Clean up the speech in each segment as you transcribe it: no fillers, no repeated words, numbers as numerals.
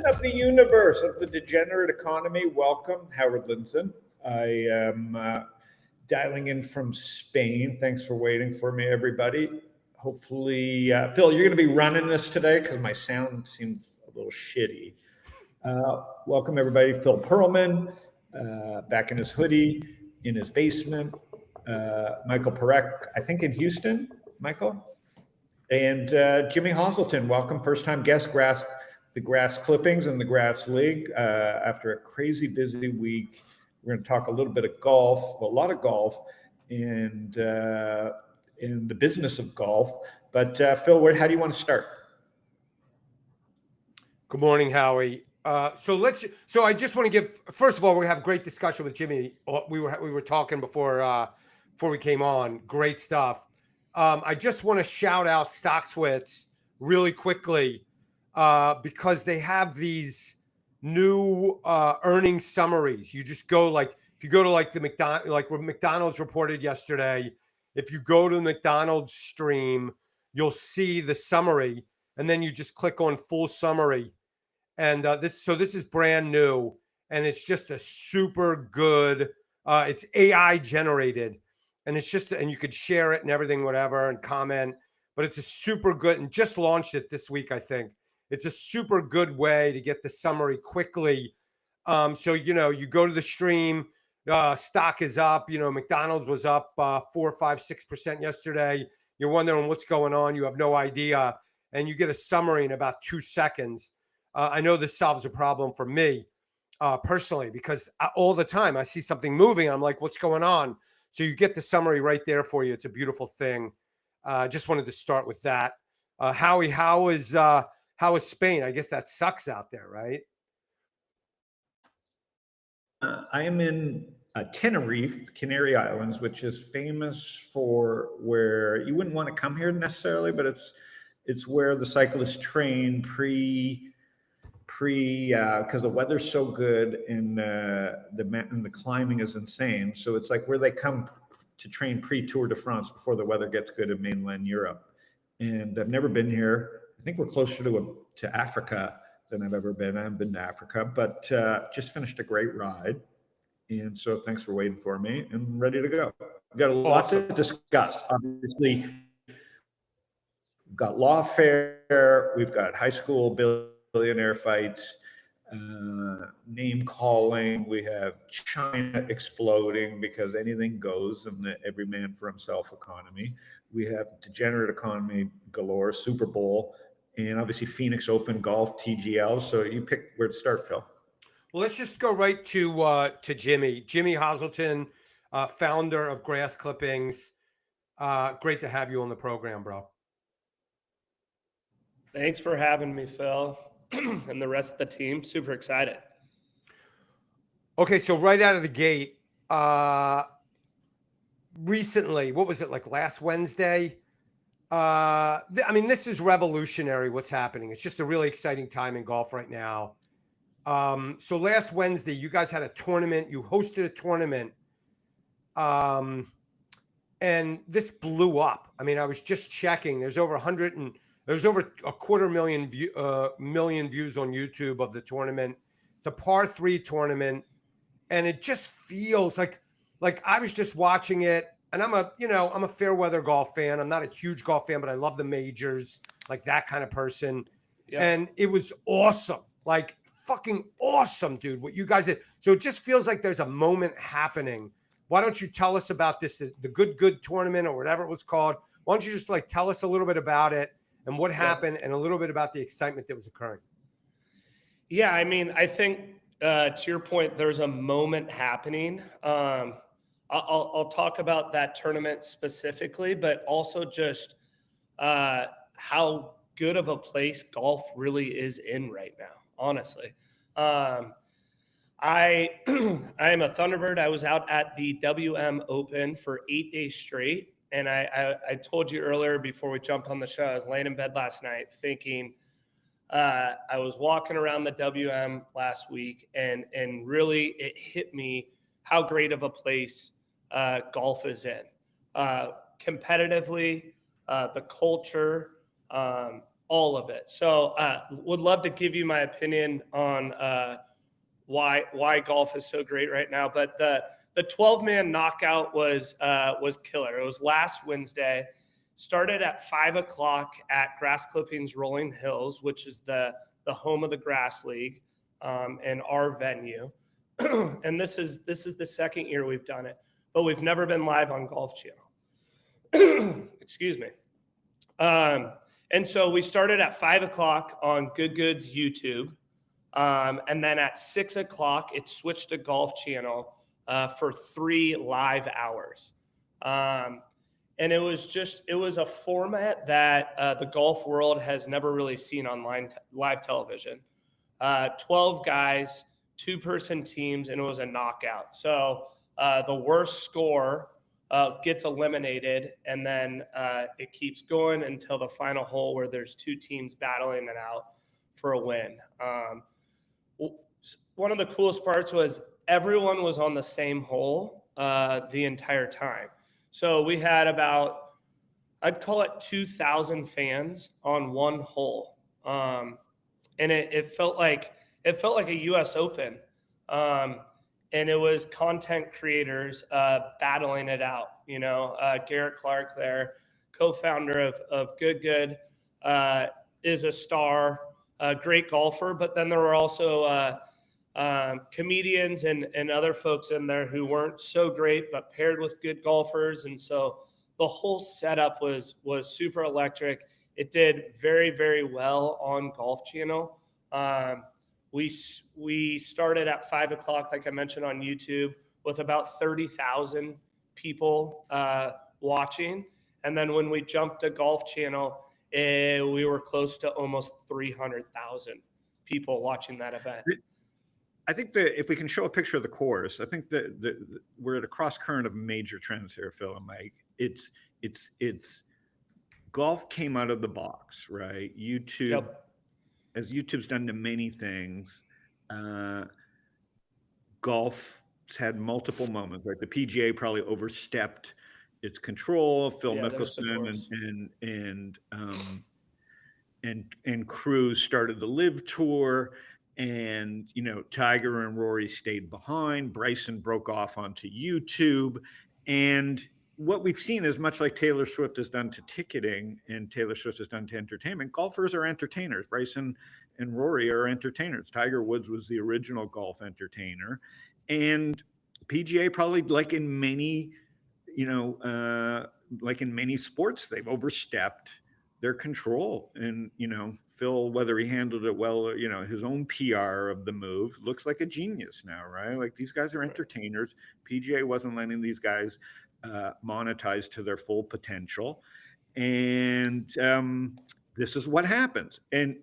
of the universe, of the degenerate economy. Welcome, Howard Lindzon. I am dialing in from Spain. Thanks for waiting for me, everybody. Hopefully, Phil, you're going to be running this today because my sound seems a little shitty. Welcome, everybody. Phil Pearlman, back in his hoodie, in his basement. Michael Parekh, I think in Houston, Michael. And Jimmy Hoselton, welcome, first-time guest, the Grass Clippings and the Grass League. After a crazy busy week, we're going to talk a little bit of golf, a lot of golf, and in the business of golf. But Phil, how do you want to start? Good morning, Howie. So I just want to give, first of all, we're going to have a great discussion with Jimmy. We were talking before we came on. Great stuff. I just want to shout out Stocktwits really quickly because they have these new earnings summaries. You just go if you go to what McDonald's reported yesterday, if you go to the McDonald's stream, you'll see the summary, and then you just click on full summary. And this is brand new, and it's just a super good. It's AI generated. And it's just, and you could share it and everything, whatever, and comment, but it's a super good, and just launched it this week, I think. It's a super good way to get the summary quickly. So, you go to the stream, stock is up, McDonald's was up 4, 5, 6% yesterday. You're wondering what's going on. You have no idea. And you get a summary in about 2 seconds. I know this solves a problem for me personally, because all the time I see something moving. I'm like, what's going on? So you get the summary right there for you. It's a beautiful thing. Just wanted to start with that. Howie, how is Spain? I guess that sucks out there, right? I am in Tenerife, Canary Islands, which is famous for where you wouldn't want to come here necessarily, but it's where the cyclists train because the weather's so good and the climbing is insane. So it's like where they come to train pre-Tour de France before the weather gets good in mainland Europe. And I've never been here. I think we're closer to Africa than I've ever been. I haven't been to Africa, but just finished a great ride. And so thanks for waiting for me. I'm ready to go. We've got a lot to discuss. Obviously, we've got lawfare, we've got high school billionaire fights, name calling. We have China exploding because anything goes in the every man for himself economy. We have degenerate economy galore, Super Bowl, and obviously Phoenix Open golf, TGL. So you pick where to start, Phil. Well, let's just go right to Jimmy Hoselton, founder of Grass Clippings. Great to have you on the program, bro. Thanks for having me, Phil. And the rest of the team, super excited. Okay, so right out of the gate, recently, what was it, like last Wednesday? This is revolutionary what's happening. It's just a really exciting time in golf right now. So last Wednesday, you guys had a tournament. You hosted a tournament, and this blew up. I was just checking. There's over 250,000 views on YouTube of the tournament. It's a par 3 tournament, and it just feels like I was just watching it. And I'm a fair weather golf fan. I'm not a huge golf fan, but I love the majors, like that kind of person. Yep. And it was awesome, like fucking awesome, dude, what you guys did. So it just feels like there's a moment happening. Why don't you tell us about this, the good tournament or whatever it was called? Why don't you just tell us a little bit about it and what happened and a little bit about the excitement that was occurring? Yeah, I think to your point, there's a moment happening. I'll talk about that tournament specifically, but also just how good of a place golf really is in right now, honestly. I am a Thunderbird. I was out at the WM Open for 8 days straight. And I told you earlier before we jumped on the show, I was laying in bed last night thinking I was walking around the WM last week and really it hit me how great of a place golf is in. Competitively, the culture, all of it. So would love to give you my opinion on why golf is so great right now. But the 12-man knockout was killer. It was last Wednesday. Started at 5 o'clock at Grass Clippings Rolling Hills, which is the home of the Grass League, and our venue. And this is the second year we've done it, but we've never been live on Golf Channel. Excuse me. And so we started at 5 o'clock on Good Goods YouTube. And then at 6 o'clock, it switched to Golf Channel for 3 live hours. And it was a format that the golf world has never really seen on live television. 12 guys, 2-person teams, and it was a knockout. So the worst score gets eliminated, and then it keeps going until the final hole where there's 2 teams battling it out for a win. One of the coolest parts was everyone was on the same hole the entire time. So we had about, I'd call it 2,000 fans on one hole. And it felt like a U.S. Open. And it was content creators battling it out. Garrett Clark there, co-founder of Good Good, is a star, a great golfer. But then there were also comedians and other folks in there who weren't so great, but paired with good golfers. And so the whole setup was super electric. It did very, very well on Golf Channel. We started at 5 o'clock, like I mentioned, on YouTube with about 30,000 people watching. And then when we jumped to Golf Channel, we were close to almost 300,000 people watching that event. I think that if we can show a picture of the course, I think that we're at a cross current of major trends here, Phil and Mike. It's golf came out of the box, right? YouTube, Yep. As YouTube's done to many things, golf's had multiple moments, right? The PGA probably overstepped its control. Phil Mickelson and Cruz started the Live Tour. And, Tiger and Rory stayed behind. Bryson broke off onto YouTube. And what we've seen is much like Taylor Swift has done to ticketing and Taylor Swift has done to entertainment, golfers are entertainers. Bryson and Rory are entertainers. Tiger Woods was the original golf entertainer. And PGA probably, like in many sports, they've overstepped their control. And, Phil, whether he handled it well, or, his own PR of the move, looks like a genius now, right? Like, these guys are entertainers. PGA wasn't letting these guys monetize to their full potential. And this is what happens. And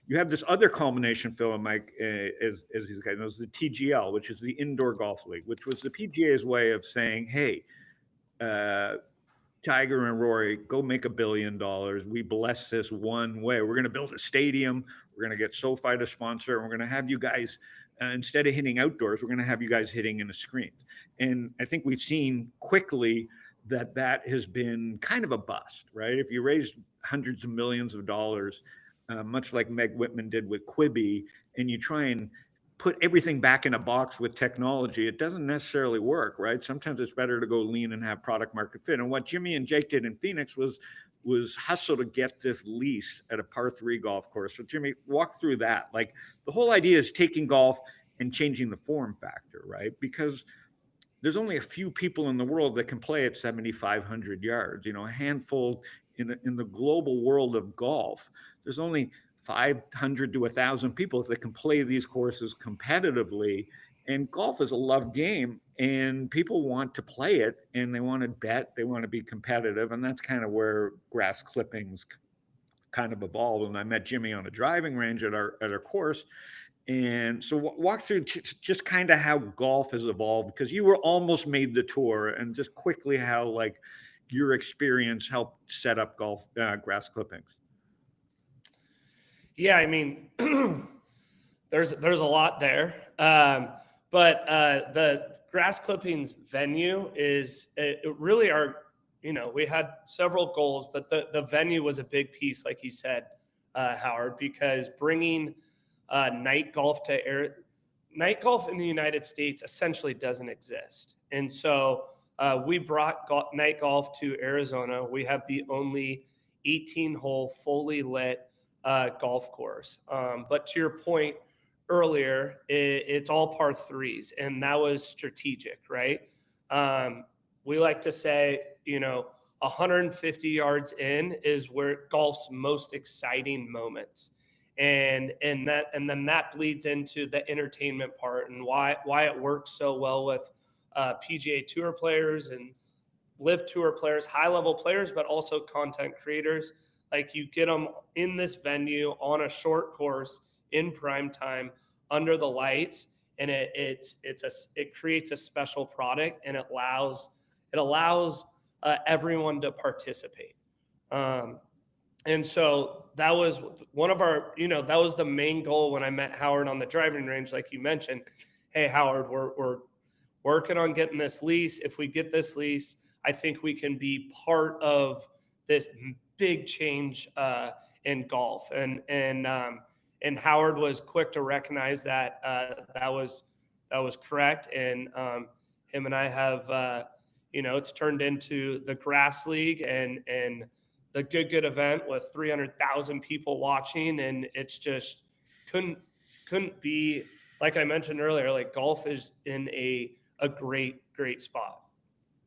you have this other culmination, Phil and Mike, as these guys know, the TGL, which is the Indoor Golf League, which was the PGA's way of saying, hey, Tiger and Rory, go make $1 billion. We bless this one way. We're going to build a stadium. We're going to get SoFi to sponsor. And we're going to have you guys, instead of hitting outdoors, we're going to have you guys hitting in a screen. And I think we've seen quickly that has been kind of a bust, right? If you raise hundreds of millions of dollars, much like Meg Whitman did with Quibi, and you try and put everything back in a box with technology, it doesn't necessarily work, right? Sometimes it's better to go lean and have product market fit. And what Jimmy and Jake did in Phoenix was hustle to get this lease at a par 3 golf course. So Jimmy, walk through that. Like, the whole idea is taking golf and changing the form factor, right? Because there's only a few people in the world that can play at 7,500 yards, a handful in the global world of golf. There's only 500 to 1,000 people that can play these courses competitively. And golf is a love game, and people want to play it, and they want to bet, they want to be competitive. And that's kind of where Grass Clippings kind of evolved. And I met Jimmy on a driving range at our course. And so walk through just kind of how golf has evolved, because you were almost made the tour, and just quickly how, like, your experience helped set up golf, Grass Clippings. Yeah, I mean, there's a lot there, but the Grass Clippings venue is really our, we had several goals, but the venue was a big piece, like you said. Howard, because bringing night golf in the United States essentially doesn't exist. And so we brought night golf to Arizona. We have the only 18-hole fully lit golf course. But to your point earlier, it's all par threes, and that was strategic, right? We like to say, 150 yards in is where golf's most exciting moments. And then that bleeds into the entertainment part and why it works so well with PGA Tour players and Live Tour players, high-level players, but also content creators. Like, you get them in this venue on a short course in prime time under the lights, and it creates a special product, and it allows everyone to participate. And so that was one of our, that was the main goal when I met Howard on the driving range. Like you mentioned, hey, Howard, we're working on getting this lease. If we get this lease, I think we can be part of this big change in golf. And Howard was quick to recognize that that was correct. And him and I have, it's turned into the Grass League and the good event with 300,000 people watching. And it's just couldn't be, like I mentioned earlier, like golf is in a great spot.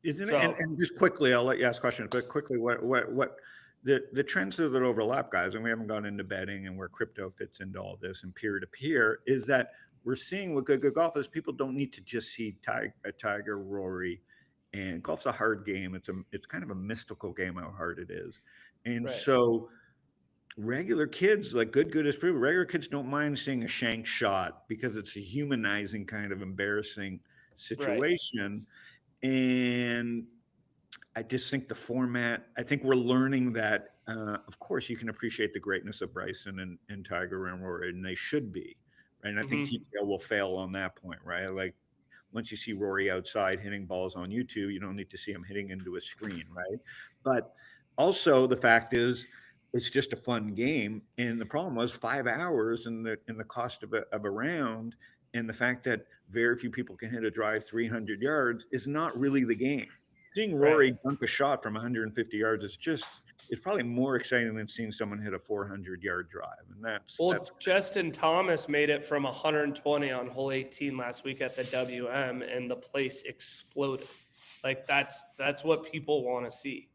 Isn't it? And just quickly, I'll let you ask questions, but quickly, what the trends that overlap, guys, and we haven't gone into betting and where crypto fits into all this and peer-to-peer, is that we're seeing with good golf is people don't need to just see Tiger, Rory, and golf's a hard game. It's kind of a mystical game how hard it is. And so regular kids, like good is proven, regular kids don't mind seeing a shank shot because it's a humanizing kind of embarrassing situation. And I just think the format, I think we're learning that, of course, you can appreciate the greatness of Bryson and Tiger and Rory, and they should be, right? And I think TCL will fail on that point, right? Like, once you see Rory outside hitting balls on YouTube, you don't need to see him hitting into a screen, right? But also the fact is, it's just a fun game. And the problem was 5 hours and the cost of a round, and the fact that very few people can hit a drive 300 yards is not really the game. Seeing Rory dunk a shot from 150 yards it's probably more exciting than seeing someone hit a 400-yard drive. And that's Justin Thomas made it from 120 on hole 18 last week at the WM, and the place exploded. Like, that's what people want to see.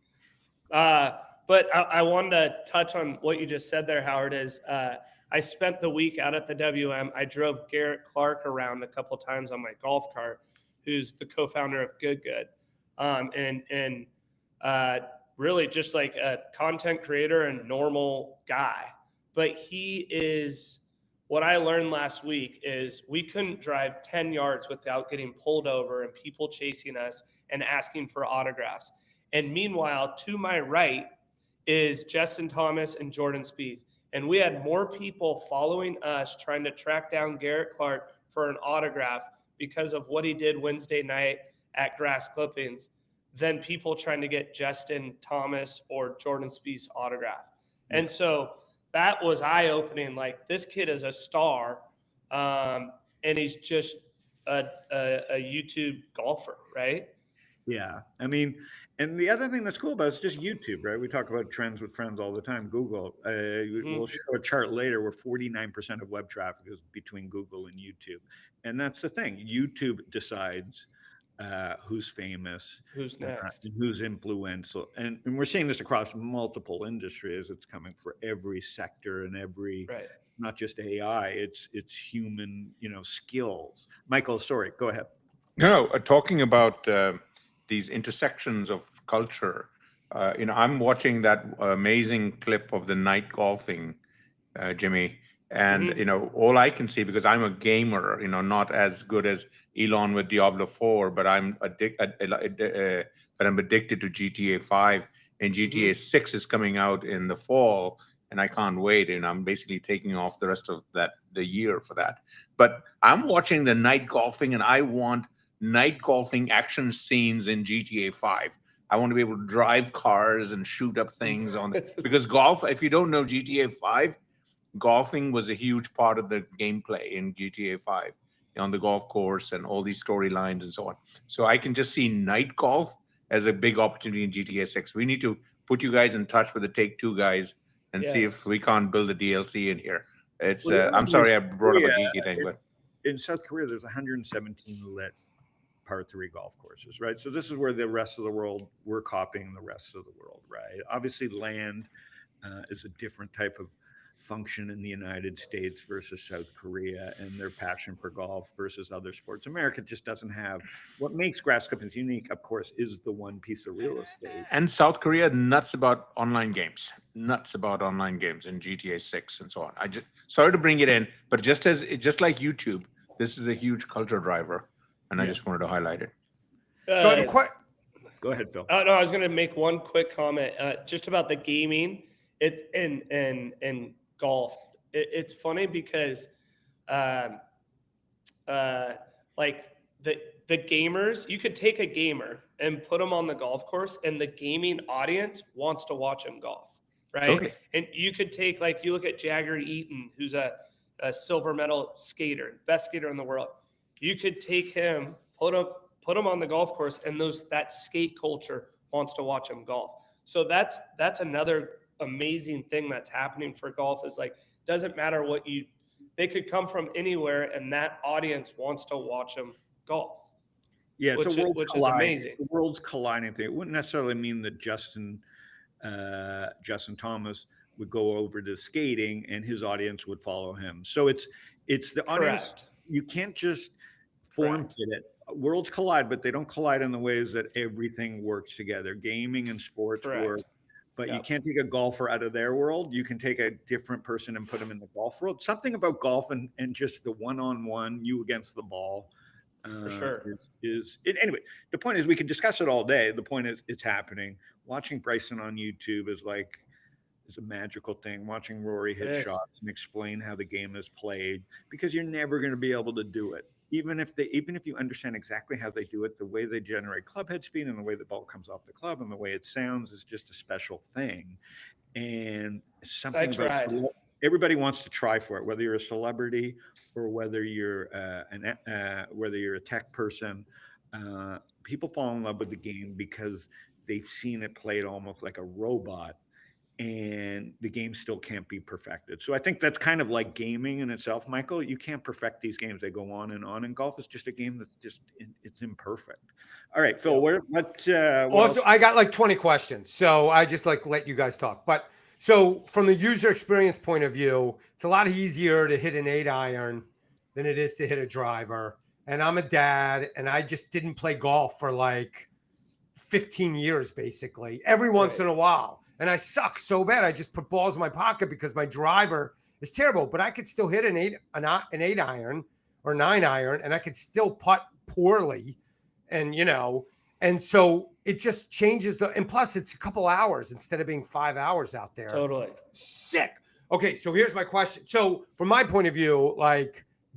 But I wanted to touch on what you just said there, Howard, is I spent the week out at the WM. I drove Garrett Clark around a couple of times on my golf cart, who's the co-founder of Good. And really just like a content creator and normal guy. But what I learned last week is we couldn't drive 10 yards without getting pulled over and people chasing us and asking for autographs. And meanwhile, to my right is Justin Thomas and Jordan Spieth. And we had more people following us trying to track down Garrett Clark for an autograph because of what he did Wednesday night at Grass Clippings than people trying to get Justin Thomas or Jordan Spieth's autograph. And so that was eye-opening. Like, this kid is a star, and he's just a YouTube golfer, right? Yeah. I mean, and the other thing that's cool about it is just YouTube, right? We talk about trends with friends all the time. Google, we'll show a chart later where 49% of web traffic is between Google and YouTube. And that's the thing. YouTube decides who's famous, who's next, and who's influential. And we're seeing this across multiple industries. It's coming for every sector and every, not just AI, it's human, skills. Michael, sorry, go ahead. No, talking about these intersections of culture, I'm watching that amazing clip of the night golfing, Jimmy, and all I can see, because I'm a gamer, not as good as Elon with Diablo 4, but I'm addicted to GTA 5, and GTA 6 is coming out in the fall, and I can't wait, and I'm basically taking off the rest of the year for that. But I'm watching the night golfing, and I want night golfing action scenes in GTA 5. I want to be able to drive cars and shoot up things on the, because golf, if you don't know GTA 5, golfing was a huge part of the gameplay in GTA 5 on the golf course and all these storylines and so on. So I can just see night golf as a big opportunity in GTA 6. We need to put you guys in touch with the Take-Two guys and see if we can't build a DLC in here. It's I'm sorry I brought up a geeky thing, but in South Korea there's 117 lit par 3 golf courses, right? So this is where the rest of the world, we're copying the rest of the world, right? Obviously land is a different type of function in the United States versus South Korea, and their passion for golf versus other sports. America just doesn't have what makes grass clippings unique, of course, is the one piece of real estate. And South Korea nuts about online games, in GTA 6 and so on. I just sorry to bring it in, but just like YouTube, this is a huge culture driver, and I just wanted to highlight it. So I have Go ahead, Phil. No, I was going to make one quick comment just about the gaming. It's in golf. It's funny because like the gamers, you could take a gamer and put them on the golf course and the gaming audience wants to watch him golf, right? Totally. And you could take, like, you look at Jagger Eaton, who's a silver medal skater, best skater in the world. You could take him, put him on the golf course, and that skate culture wants to watch him golf. So that's another amazing thing that's happening for golf, is like, doesn't matter what they could come from anywhere and that audience wants to watch them golf. Yeah, which is amazing. The world's colliding thing. It wouldn't necessarily mean that Justin Thomas would go over to skating and his audience would follow him. So it's the audience. Correct. You can't just form fit it. Worlds collide, but they don't collide in the ways that everything works together. Gaming and sports work. But you can't take a golfer out of their world. You can take a different person and put them in the golf world. Something about golf and just the one-on-one, you against the ball. For sure. Anyway, the point is we can discuss it all day. The point is it's happening. Watching Bryson on YouTube is a magical thing. Watching Rory hit shots and explain how the game is played, because you're never going to be able to do it. Even if you understand exactly how they do it, the way they generate club head speed and the way the ball comes off the club and the way it sounds is just a special thing. And something everybody wants to try for it, whether you're a celebrity or whether you're whether you're a tech person. People fall in love with the game because they've seen it played almost like a robot, and the game still can't be perfected. So I think that's kind of like gaming in itself, Michael. You can't perfect these games. They go on, and golf is just a game that's it's imperfect. All right, Phil, what also, I got like 20 questions, so I just let you guys talk. But so from the user experience point of view, it's a lot easier to hit an 8-iron than it is to hit a driver. And I'm a dad, and I just didn't play golf for like 15 years, basically, every once in a while. And I suck so bad. I just put balls in my pocket because my driver is terrible. But I could still hit an 8-iron or 9-iron, and I could still putt poorly. And and so it just changes and plus it's a couple hours instead of being 5 hours out there. Totally. Sick. Okay, so here's my question. So from my point of view,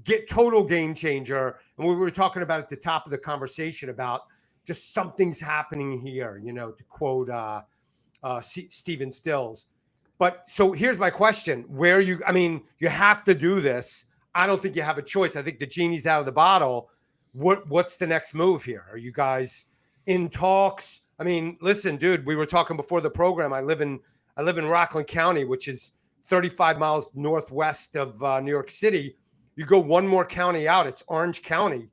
get total game changer. And we were talking about at the top of the conversation about just something's happening here, to quote Stephen Stills. But so here's my question: you have to do this. I don't think you have a choice. I think the genie's out of the bottle. What's the next move here? Are you guys in talks? I mean, listen, dude, we were talking before the program. I live in Rockland County, which is 35 miles northwest of New York City. You go one more county out, it's Orange County.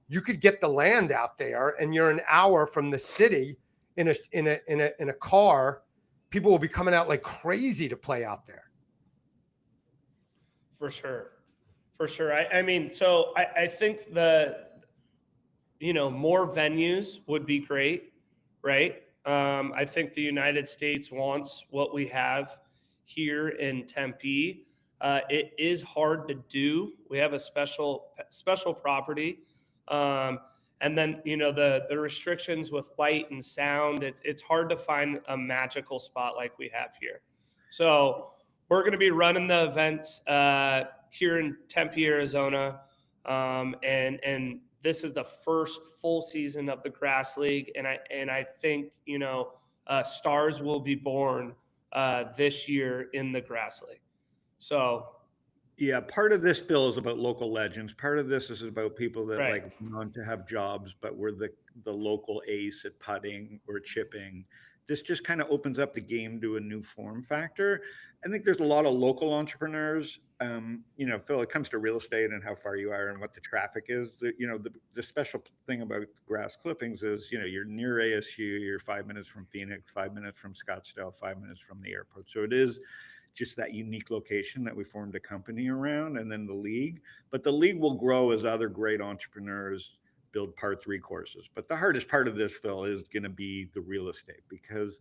You could get the land out there, and you're an hour from the city. In a car, people will be coming out like crazy to play out there. For sure. I mean, so I think more venues would be great, right? I think the United States wants what we have here in Tempe. It is hard to do. We have a special property. And then, the restrictions with light and sound, it's hard to find a magical spot like we have here. So we're going to be running the events here in Tempe, Arizona. And this is the first full season of the grass league. And I think, stars will be born this year in the grass league. So yeah, part of this, Phil, is about local legends. Part of this is about people that Right. like want to have jobs, but were the local ace at putting or chipping. This just kind of opens up the game to a new form factor. I think there's a lot of local entrepreneurs. Phil, it comes to real estate and how far you are and what the traffic is. The special thing about grass clippings is, you're near ASU, you're 5 minutes from Phoenix, 5 minutes from Scottsdale, 5 minutes from the airport. So it is just that unique location that we formed a company around, and then the league. But the league will grow as other great entrepreneurs build par 3 courses. But the hardest part of this, Phil, is going to be the real estate, because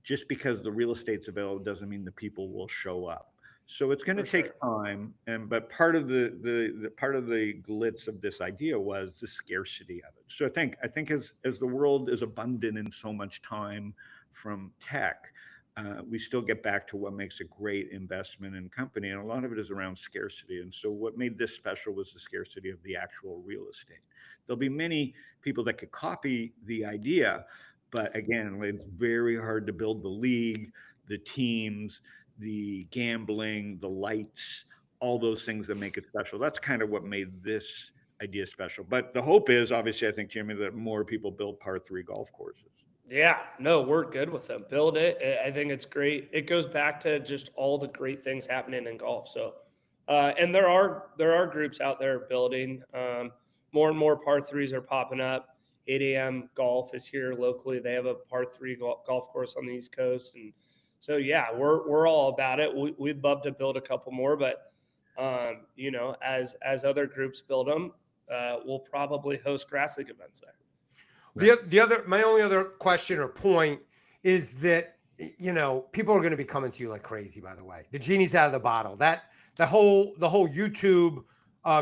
just because the real estate's available doesn't mean the people will show up. So it's going to take time. But part of the part of the glitz of this idea was the scarcity of it. So I think as the world is abundant in so much time from tech, we still get back to what makes a great investment in company. And a lot of it is around scarcity. And so what made this special was the scarcity of the actual real estate. There'll be many people that could copy the idea, but again, it's very hard to build the league, the teams, the gambling, the lights, all those things that make it special. That's kind of what made this idea special. But the hope is, obviously, I think, Jimmy, that more people build par 3 golf courses. Yeah, no, we're good with them. Build it. I think it's great. It goes back to just all the great things happening in golf. So, and there are groups out there building. More and more par 3s are popping up. 8 a.m. golf is here locally. They have a par 3 golf course on the East Coast, and so yeah, we're all about it. We'd love to build a couple more, but as other groups build them, we'll probably host grass league events there. My only other question or point is that, people are going to be coming to you like crazy, by the way. The genie's out of the bottle. The whole YouTube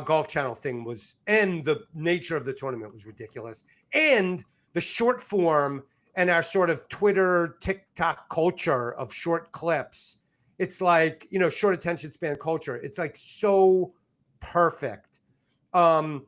Golf Channel thing and the nature of the tournament was ridiculous. And the short form and our sort of Twitter, TikTok culture of short clips, it's like, short attention span culture. It's like so perfect. And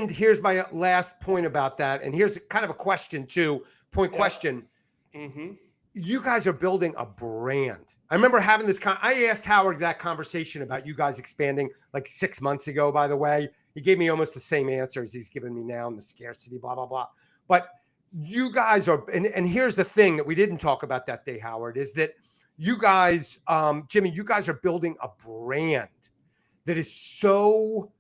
here's my last point about that. And here's kind of a question too, question. Mm-hmm. You guys are building a brand. I remember having this, I asked Howard that conversation about you guys expanding like 6 months ago, by the way. He gave me almost the same answer as he's given me now in the scarcity, blah, blah, blah. But you guys are, and here's the thing that we didn't talk about that day, Howard, is that you guys, Jimmy, you guys are building a brand that is so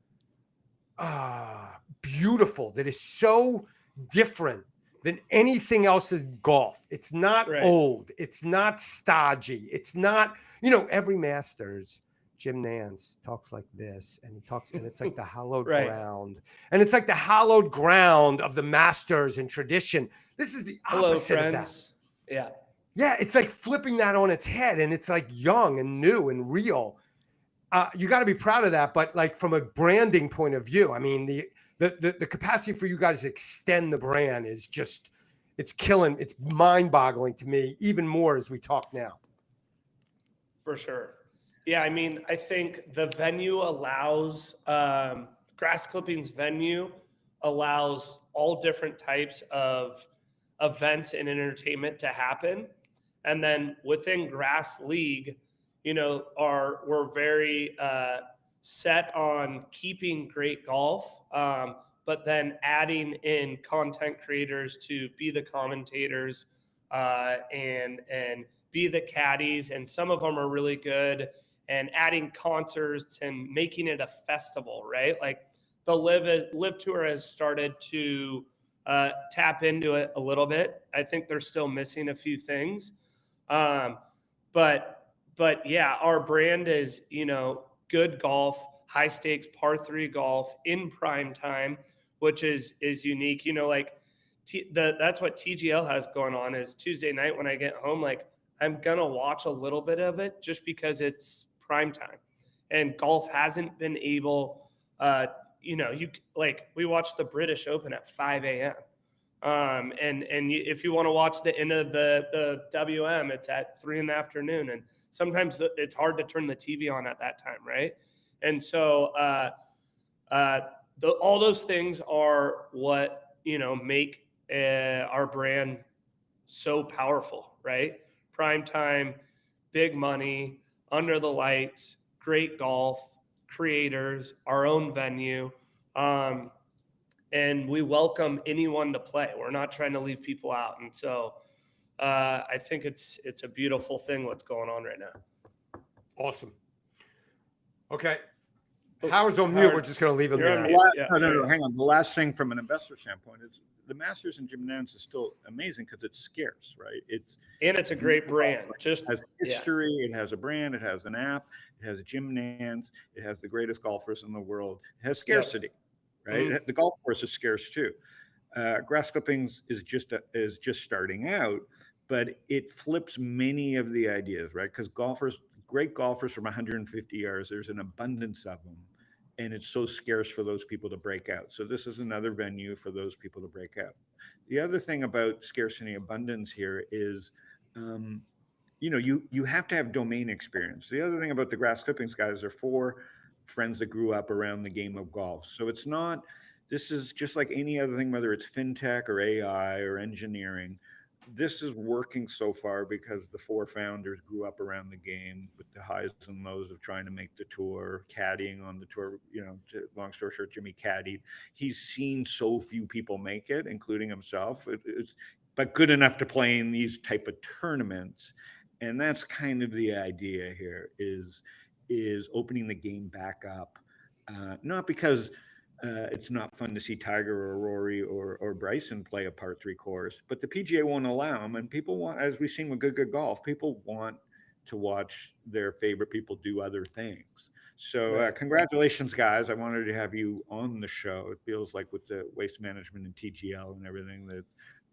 beautiful, that is so different than anything else in golf. It's not old. It's not stodgy. It's not, every Masters, Jim Nance talks like this, and it's like the hallowed ground. And it's like the hallowed ground of the Masters and tradition. This is the opposite of that. Yeah. Yeah, it's like flipping that on its head, and it's like young and new and real. You got to be proud of that. But like from a branding point of view, I mean, the capacity for you guys to extend the brand is just, it's killing. It's mind boggling to me, even more as we talk now. For sure. Yeah. I mean, I think the venue allows, grass clippings venue allows all different types of events and entertainment to happen. And then within Grass League, we're very set on keeping great golf, but then adding in content creators to be the commentators and be the caddies. And some of them are really good, and adding concerts and making it a festival, right? Like the Live Tour has started to tap into it a little bit. I think they're still missing a few things. But yeah, our brand is, good golf, high stakes, par 3 golf in prime time, which is unique. That's what TGL has going on is Tuesday night when I get home, like I'm going to watch a little bit of it just because it's prime time, and golf hasn't been able, we watched the British Open at 5 a.m. If you want to watch the end of the WM, it's at 3 p.m. And sometimes it's hard to turn the TV on at that time. Right. And so, all those things are what, make our brand so powerful, right? Prime time, big money, under the lights, great golf, creators, our own venue. And we welcome anyone to play. We're not trying to leave people out. And so I think it's a beautiful thing what's going on right now. Awesome. Okay. Howard's on mute. We're just going to leave him you're there. on mute. Yeah, No, hang on. The last thing from an investor standpoint is the Masters and Jim Nantz is still amazing because it's scarce, right? It's a great brand. It has history. It has a brand. It has an app. It has Jim Nantz. It has the greatest golfers in the world. It has scarcity, right? Mm-hmm. The golf course is scarce too. Grass clippings is just starting out, but it flips many of the ideas, right? Because great golfers from 150 yards, there's an abundance of them. And it's so scarce for those people to break out. So this is another venue for those people to break out. The other thing about scarcity abundance here is, you have to have domain experience. The other thing about the grass clippings guys are 4 friends that grew up around the game of golf. So this is just like any other thing, whether it's fintech or AI or engineering. This is working so far because the 4 founders grew up around the game with the highs and lows of trying to make the tour, caddying on the tour. Long story short, Jimmy caddied. He's seen so few people make it, including himself, but good enough to play in these type of tournaments. And that's kind of the idea here is opening the game back up, not because it's not fun to see Tiger or Rory or Bryson play a par 3 course, but the PGA won't allow them. And people want, as we've seen with good golf, people want to watch their favorite people do other things. So congratulations, guys. I wanted to have you on the show. It feels like with the Waste Management and TGL and everything that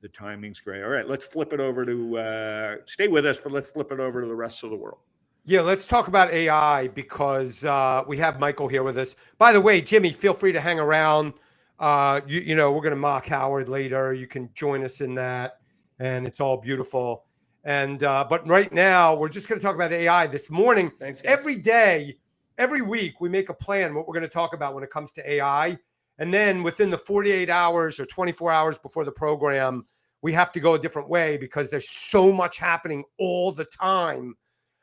the timing's great. All right, let's flip it over to, stay with us, but let's flip it over to the rest of the world. Yeah, let's talk about AI because we have Michael here with us. By the way, Jimmy, feel free to hang around. We're going to mock Howard later. You can join us in that, and it's all beautiful. And but right now, we're just going to talk about AI this morning. Thanks, guys. Every day, every week, we make a plan what we're going to talk about when it comes to AI. And then within the 48 hours or 24 hours before the program, we have to go a different way because there's so much happening all the time.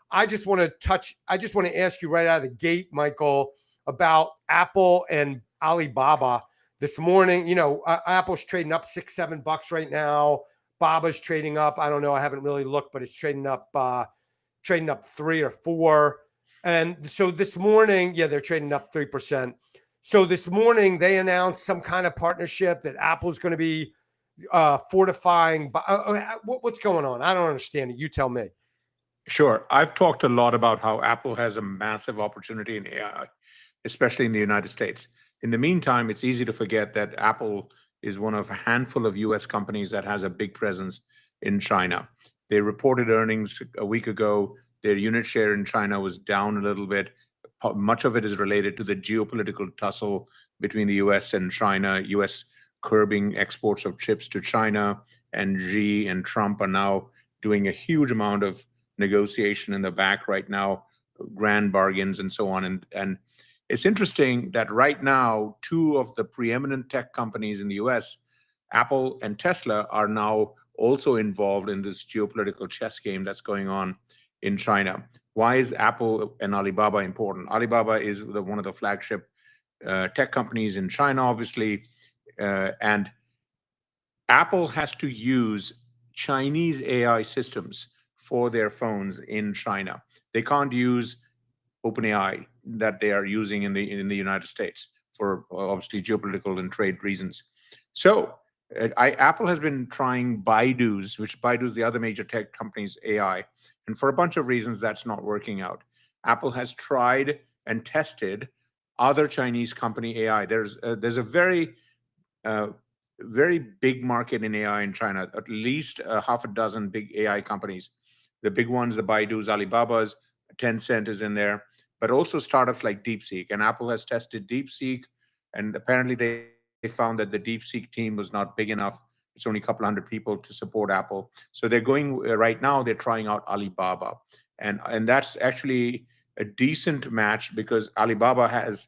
I just want to ask you right out of the gate, Michael, about Apple and Alibaba this morning. Apple's trading up $6-7 right now. Baba's trading up. I don't know. I haven't really looked, but it's trading up 3 or 4. And so this morning, they're trading up 3%. So this morning they announced some kind of partnership that Apple's going to be fortifying. What's going on? I don't understand it. You tell me. Sure. I've talked a lot about how Apple has a massive opportunity in AI, especially in the United States. In the meantime, it's easy to forget that Apple is one of a handful of U.S. companies that has a big presence in China. They reported earnings a week ago. Their unit share in China was down a little bit. Much of it is related to the geopolitical tussle between the U.S. and China, U.S. curbing exports of chips to China, and Xi and Trump are now doing a huge amount of negotiation in the back right now, grand bargains and so on. And it's interesting that right now, 2 of the preeminent tech companies in the US, Apple and Tesla, are now also involved in this geopolitical chess game that's going on in China. Why is Apple and Alibaba important? Alibaba is one of the flagship tech companies in China, obviously, and Apple has to use Chinese AI systems for their phones in China. They can't use OpenAI that they are using in the United States for obviously geopolitical and trade reasons. So Apple has been trying Baidu's, which Baidu's the other major tech company's AI, and for a bunch of reasons that's not working out. Apple has tried and tested other Chinese company AI. There's a very big market in AI in China, at least half a dozen big AI companies. The big ones, the Baidu's, Alibaba's, Tencent is in there, but also startups like DeepSeek. And Apple has tested DeepSeek, and apparently they found that the DeepSeek team was not big enough. It's only a couple hundred people to support Apple. So they're going, right now, they're trying out Alibaba. And that's actually a decent match because Alibaba has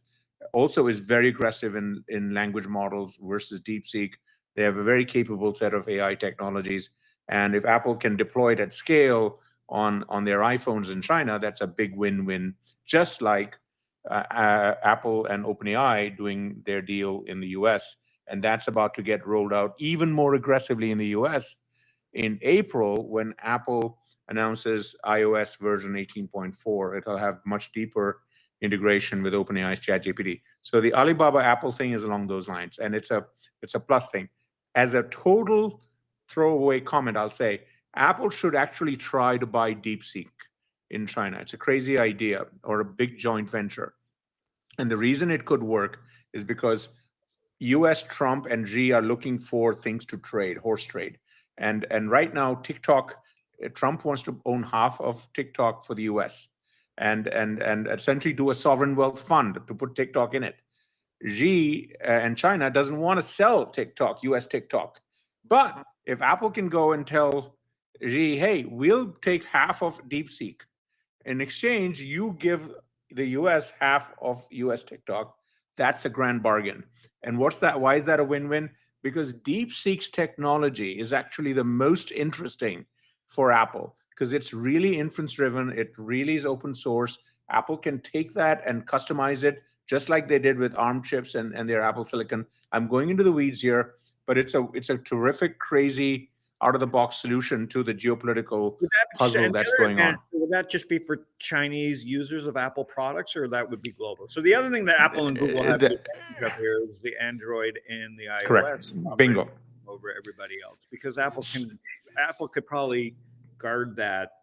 also is very aggressive in language models versus DeepSeek. They have a very capable set of AI technologies. And if Apple can deploy it at scale on their iPhones in China, that's a big win-win, just like Apple and OpenAI doing their deal in the US. And that's about to get rolled out even more aggressively in the US in April when Apple announces iOS version 18.4. It'll have much deeper integration with OpenAI's ChatGPT. So the Alibaba Apple thing is along those lines, and it's a plus thing. As a total throwaway comment, I'll say Apple should actually try to buy DeepSeek in China. It's a crazy idea, or a big joint venture. And the reason it could work is because U.S. Trump and Xi are looking for things to trade, horse trade. And right now, TikTok, Trump wants to own half of TikTok for the U.S. and essentially do a sovereign wealth fund to put TikTok in it. Xi and China doesn't want to sell TikTok, U.S. TikTok. But if Apple can go and tell Xi, hey, we'll take half of DeepSeek. In exchange, you give the U.S. half of U.S. TikTok. That's a grand bargain. And what's that? Why is that a win-win? Because DeepSeek's technology is actually the most interesting for Apple because it's really inference-driven. It really is open source. Apple can take that and customize it just like they did with ARM chips and their Apple Silicon. I'm going into the weeds here, but it's a terrific, crazy, out-of-the-box solution to the geopolitical puzzle that's going on. Would that just be for Chinese users of Apple products, or that would be global? So the other thing that Apple and Google have the advantage of here is the Android and the iOS. Correct. Bingo. Over everybody else, because Apple could probably guard that.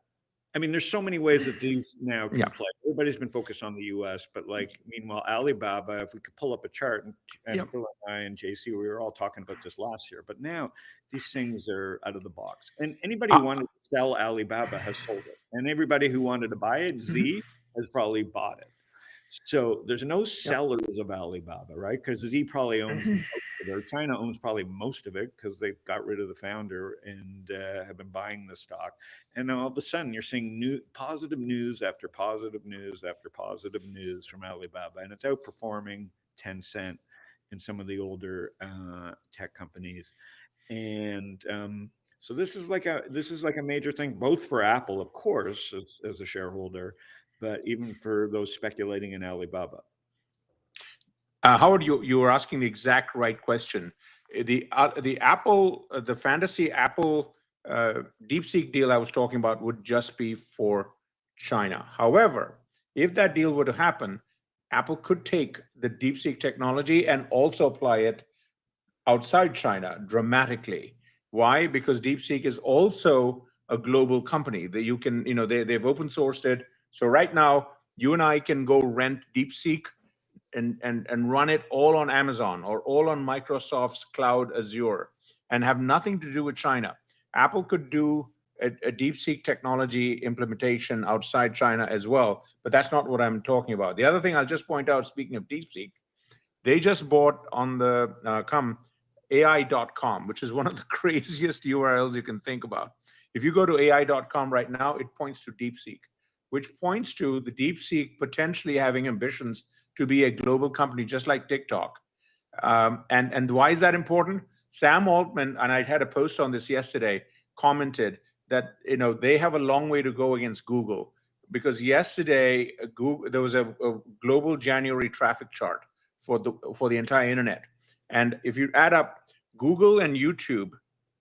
I mean, there's so many ways that these now can play. Everybody's been focused on the U.S., but meanwhile, Alibaba, if we could pull up a chart, and Phil and I and JC, we were all talking about this last year, but now these things are out of the box. And anybody who wanted to sell Alibaba has sold it. And everybody who wanted to buy it, Z, has probably bought it. So there's no sellers of Alibaba, right? Because Z probably owns most of it, or China owns probably most of it because they got rid of the founder and have been buying the stock. And now all of a sudden you're seeing positive news after positive news after positive news from Alibaba, and it's outperforming Tencent and some of the older tech companies. And so this is like a major thing, both for Apple, of course, as a shareholder, but even for those speculating in Alibaba. Howard, you were asking the exact right question. The fantasy Apple DeepSeek deal I was talking about would just be for China. However, if that deal were to happen, Apple could take the DeepSeek technology and also apply it outside China dramatically. Why? Because DeepSeek is also a global company that you can, they've open sourced it. So right now, you and I can go rent DeepSeek and run it all on Amazon or all on Microsoft's cloud Azure and have nothing to do with China. Apple could do a DeepSeek technology implementation outside China as well, but that's not what I'm talking about. The other thing I'll just point out, speaking of DeepSeek, they just bought on the AI.com, which is one of the craziest URLs you can think about. If you go to AI.com right now, it points to DeepSeek, which points to the DeepSeek potentially having ambitions to be a global company, just like TikTok. And why is that important? Sam Altman, and I had a post on this yesterday, commented that they have a long way to go against Google, because yesterday there was a global January traffic chart for the entire internet. And if you add up Google and YouTube,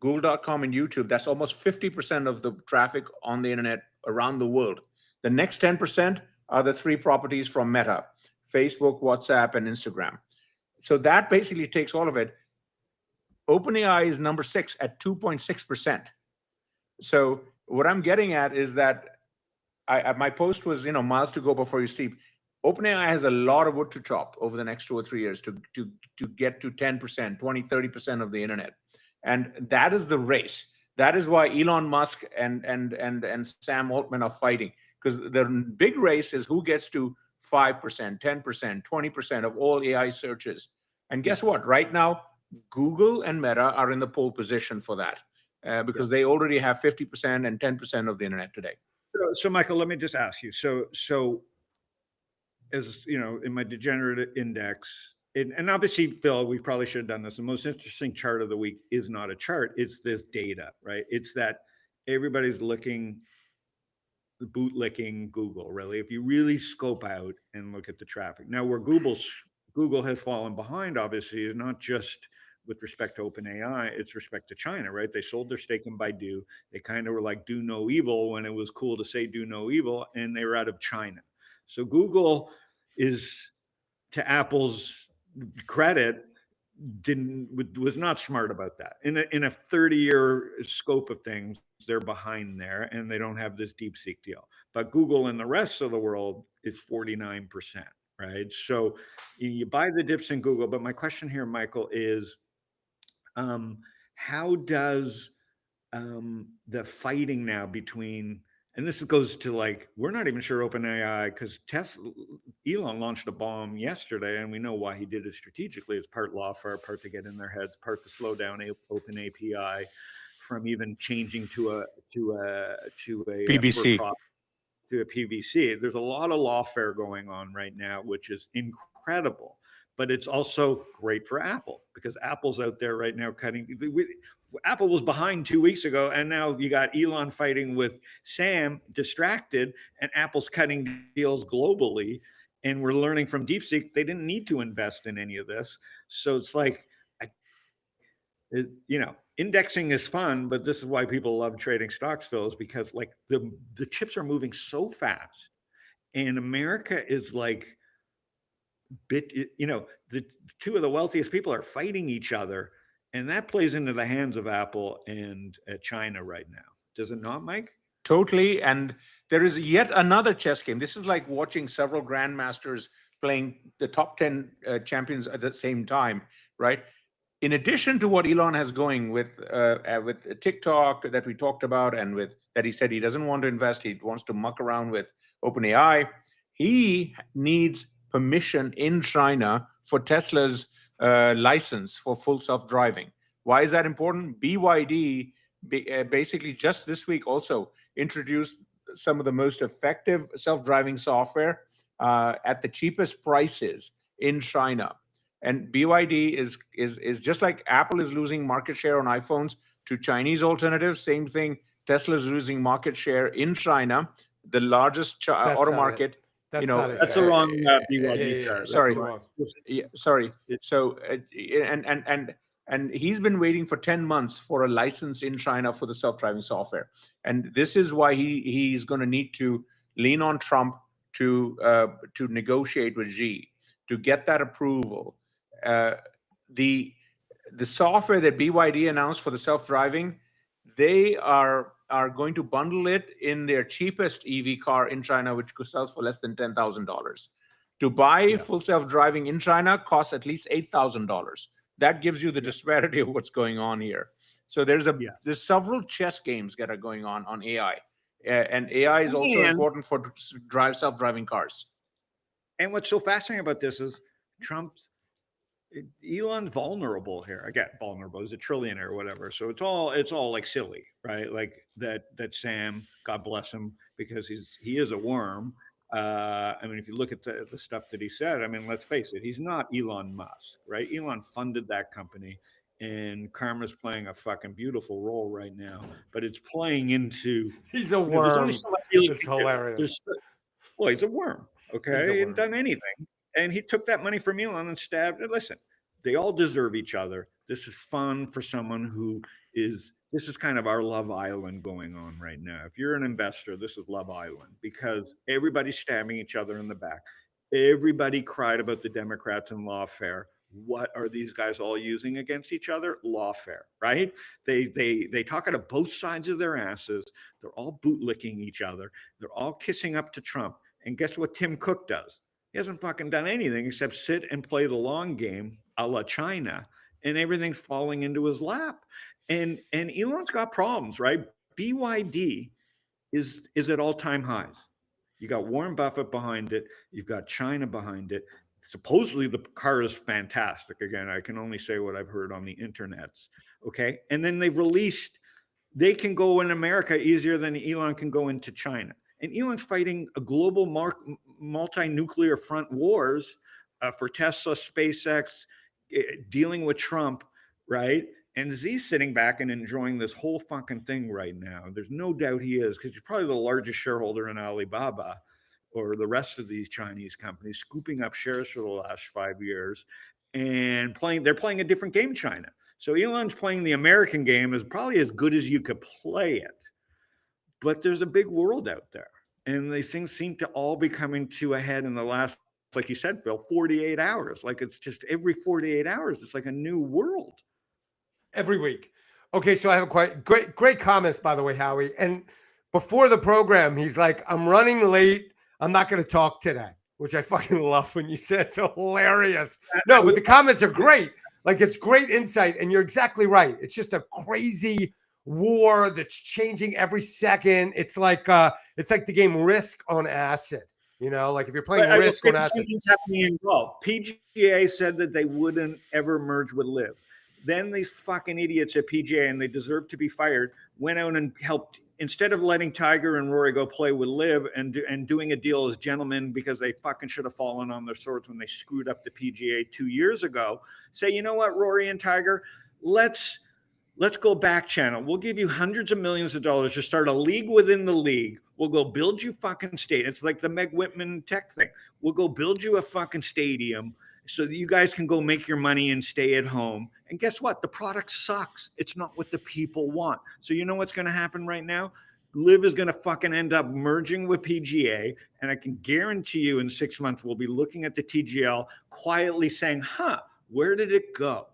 Google.com and YouTube, that's almost 50% of the traffic on the internet around the world. The next 10% are the three properties from Meta: Facebook, WhatsApp, and Instagram. So that basically takes all of it. OpenAI is number 6 at 2.6%. So what I'm getting at is that my post was, miles to go before you sleep. OpenAI has a lot of wood to chop over the next 2 or 3 years to get to 10%, 20, 30% of the internet. And that is the race. That is why Elon Musk and Sam Altman are fighting, because the big race is who gets to 5%, 10%, 20% of all AI searches. And guess what? Right now, Google and Meta are in the pole position for that because they already have 50% and 10% of the internet today. So Michael, let me just ask you. So as you know, in my degenerate index, and obviously, Phil, we probably should have done this. The most interesting chart of the week is not a chart; it's this data, right? It's that everybody's looking, bootlicking Google. Really, if you really scope out and look at the traffic now, where Google has fallen behind, obviously, is not just with respect to OpenAI, it's respect to China, right? They sold their stake in Baidu. They kind of were like, do no evil when it was cool to say do no evil, and they were out of China. So Google is, to Apple's credit, was not smart about that. In a 30-year scope of things, they're behind there, and they don't have this DeepSeek deal. But Google and the rest of the world is 49%, right? So you buy the dips in Google. But my question here, Michael, is how does the fighting now between, and this goes to like, we're not even sure OpenAI, because Elon launched a bomb yesterday, and we know why he did it strategically. It's part lawfare, part to get in their heads, part to slow down Open API from even changing to a PBC. To a PVC. There's a lot of lawfare going on right now, which is incredible. But it's also great for Apple, because Apple's out there right now cutting. Apple was behind 2 weeks ago, and now you got Elon fighting with Sam, distracted, and Apple's cutting deals globally. And we're learning from DeepSeek they didn't need to invest in any of this. So it's like, you know, indexing is fun, but this is why people love trading stocks, Phil, is because like the chips are moving so fast, and America is like, you know, the two of the wealthiest people are fighting each other, and that plays into the hands of Apple and China right now. Does it not, Mike? Totally. And there is yet another chess game. This is like watching several grandmasters playing the top 10 champions at the same time, right? In addition to what Elon has going with TikTok that we talked about, and with that he said he doesn't want to invest, he wants to muck around with OpenAI, he needs permission in China for Tesla's license for full self-driving. Why is that important? BYD basically just this week also introduced some of the most effective self-driving software at the cheapest prices in China. And BYD is just like Apple is losing market share on iPhones to Chinese alternatives. Same thing, Tesla is losing market share in China, the largest auto market. That's that's the wrong BYD chart. Sorry. Sorry. So and he's been waiting for 10 months for a license in China for the self-driving software. And this is why he's going to need to lean on Trump to negotiate with Xi to get that approval. The software that BYD announced for the self-driving, they are going to bundle it in their cheapest EV car in China, which sells for less than $10,000. To buy full self-driving in China costs at least $8,000. That gives you the disparity of what's going on here. So there's several chess games that are going on AI, and AI is also important for self-driving cars. And what's so fascinating about this is Elon's vulnerable here. Again, vulnerable. He's a trillionaire or whatever. So it's all like silly, right? Like that Sam, God bless him, because he is a worm. I mean, if you look at the stuff that he said, I mean, let's face it, he's not Elon Musk, right? Elon funded that company, and karma's playing a fucking beautiful role right now. But it's playing into, he's a worm. It's hilarious. Well, he's a worm. Okay, he hadn't done anything, and he took that money from Elon and stabbed it. Listen, they all deserve each other. This is fun for someone who is. This is kind of our Love Island going on right now. If you're an investor, this is Love Island, because everybody's stabbing each other in the back. Everybody cried about the Democrats and lawfare. What are these guys all using against each other? Lawfare, right? They talk out of both sides of their asses. They're all bootlicking each other. They're all kissing up to Trump. And guess what Tim Cook does? He hasn't fucking done anything except sit and play the long game a la China, and everything's falling into his lap. And Elon's got problems, right? BYD is at all-time highs. You got Warren Buffett behind it. You've got China behind it. Supposedly the car is fantastic. Again, I can only say what I've heard on the internets. Okay. And then they can go in America easier than Elon can go into China. And Elon's fighting a global multi-nuclear front wars for Tesla, SpaceX, dealing with Trump, right? And X's sitting back and enjoying this whole fucking thing right now. There's no doubt he is, because he's probably the largest shareholder in Alibaba or the rest of these Chinese companies, scooping up shares for the last 5 years and they're playing a different game in China. So Elon's playing the American game is probably as good as you could play it. But there's a big world out there. And these things seem to all be coming to a head in the last, like you said, Phil, 48 hours. Like it's just every 48 hours, it's like a new world. Every week. Okay, so I have a great comments, by the way, Howie. And before the program, he's like, I'm running late. I'm not going to talk today, which I fucking love when you said. It's hilarious. No, but the comments are great. Like, it's great insight. And you're exactly right. It's just a crazy war that's changing every second. It's like the game Risk on acid. You know, like if you're playing Risk on acid. Happening in golf. PGA said that they wouldn't ever merge with Live. Then these fucking idiots at PGA, and they deserve to be fired, went out and helped, instead of letting Tiger and Rory go play with Liv and doing a deal as gentlemen, because they fucking should have fallen on their swords when they screwed up the PGA 2 years ago, say, you know what, Rory and Tiger, let's go back channel. We'll give you hundreds of millions of dollars to start a league within the league. We'll go build you fucking stadium. It's like the Meg Whitman tech thing. We'll go build you a fucking stadium so that you guys can go make your money and stay at home. And guess what? The product sucks. It's not what the people want. So you know what's going to happen right now? Liv is going to fucking end up merging with PGA. And I can guarantee you in 6 months, we'll be looking at the TGL quietly saying, where did it go?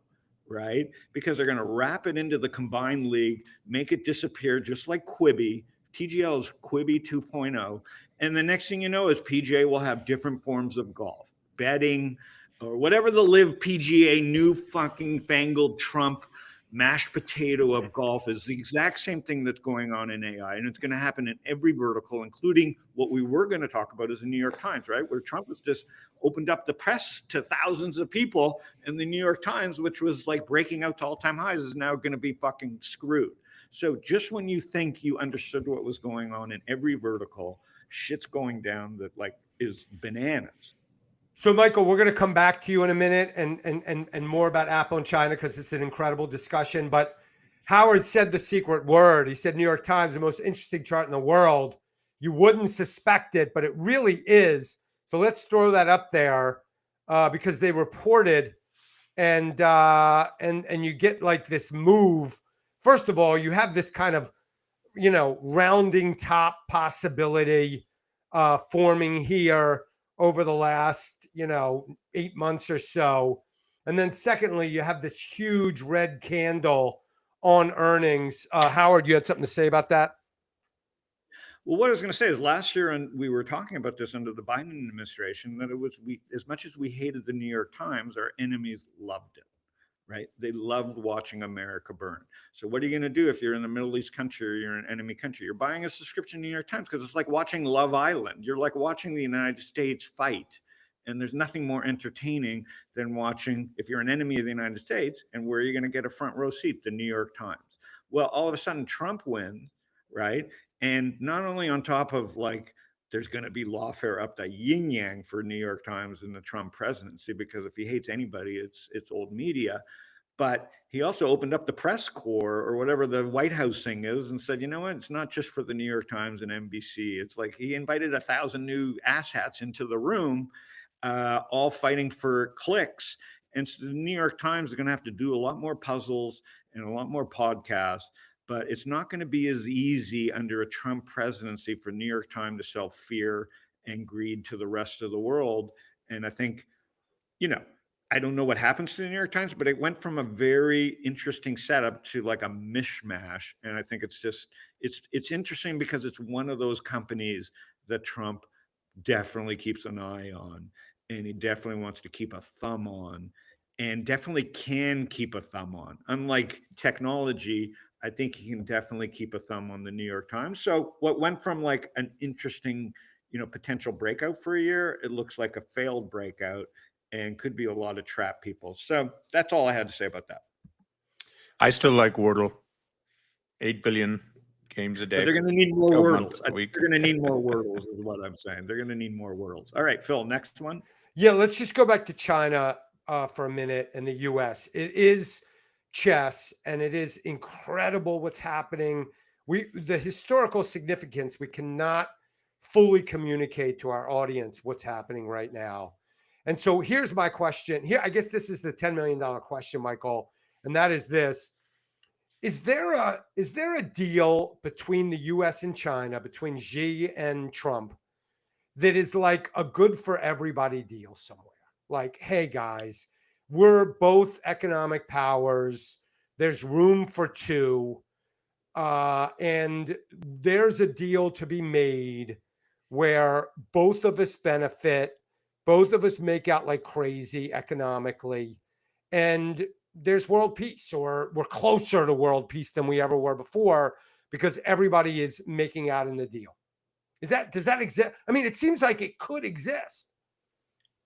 Right? Because they're going to wrap it into the combined league, make it disappear just like Quibi. TGL is Quibi 2.0. And the next thing you know is PGA will have different forms of golf, betting, or whatever the Live PGA new fucking fangled Trump mashed potato of golf is. The exact same thing that's going on in AI. And it's going to happen in every vertical, including what we were going to talk about is the New York Times, right? Where Trump has just opened up the press to thousands of people. And the New York Times, which was like breaking out to all-time highs, is now going to be fucking screwed. So just when you think you understood what was going on in every vertical, shit's going down that like is bananas. So, Michael, we're going to come back to you in a minute and more about Apple and China because it's an incredible discussion. But Howard said the secret word. He said New York Times, the most interesting chart in the world. You wouldn't suspect it, but it really is. So let's throw that up there because they reported, and you get like this move. First of all, you have this kind of, rounding top possibility forming here over the last, 8 months or so. And then secondly, you have this huge red candle on earnings. Howard, you had something to say about that? Well, what I was going to say is last year, and we were talking about this under the Biden administration, that it was as much as we hated the New York Times, our enemies loved it. Right? They loved watching America burn. So what are you going to do if you're in the Middle East country or you're in an enemy country? You're buying a subscription to New York Times because it's like watching Love Island. You're like watching the United States fight. And there's nothing more entertaining than watching, if you're an enemy of the United States, and where are you going to get a front row seat? The New York Times. Well, all of a sudden Trump wins, right? And not only on top of like, there's going to be lawfare up the yin yang for New York Times and the Trump presidency, because if he hates anybody, it's old media. But he also opened up the press corps or whatever the White House thing is and said, you know what, it's not just for the New York Times and NBC. It's like he invited 1,000 new asshats into the room, all fighting for clicks. And so the New York Times are going to have to do a lot more puzzles and a lot more podcasts. But it's not going to be as easy under a Trump presidency for New York Times to sell fear and greed to the rest of the world. And I think, I don't know what happens to the New York Times, but it went from a very interesting setup to like a mishmash. And I think it's interesting because it's one of those companies that Trump definitely keeps an eye on, and he definitely wants to keep a thumb on, and definitely can keep a thumb on. Unlike technology, I think he can definitely keep a thumb on the New York Times. So what went from like an interesting, potential breakout for a year, it looks like a failed breakout and could be a lot of trap people. So that's all I had to say about that. I still like Wordle. 8 billion games a day. But they're going to need more a Wordles. month, a week. They're going to need more Wordles, is what I'm saying. They're going to need more Wordles. All right, Phil, next one. Yeah, let's just go back to China for a minute and the U.S. It is chess, and it is incredible what's happening. The historical significance, we cannot fully communicate to our audience what's happening right now. And so here's my question. Here, I guess this is the $10 million question, Michael, and that is this. Is there a deal between the U.S. and China, between Xi and Trump, that is like a good for everybody deal somewhere? Like, hey, guys, we're both economic powers. There's room for two. And there's a deal to be made where both of us benefit, both of us make out like crazy economically, and there's world peace, or we're closer to world peace than we ever were before because everybody is making out in the deal. Does that exist? I mean, it seems like it could exist.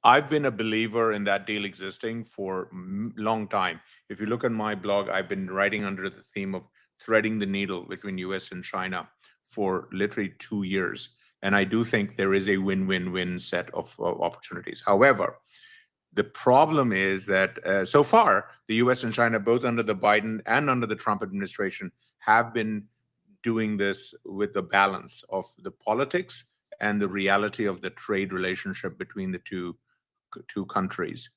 I've been a believer in that deal existing for a long time. If you look at my blog, I've been writing under the theme of threading the needle between US and China for literally 2 years. And I do think there is a win-win-win set of opportunities. However, the problem is that so far, the US and China, both under the Biden and under the Trump administration, have been doing this with the balance of the politics and the reality of the trade relationship between the two countries.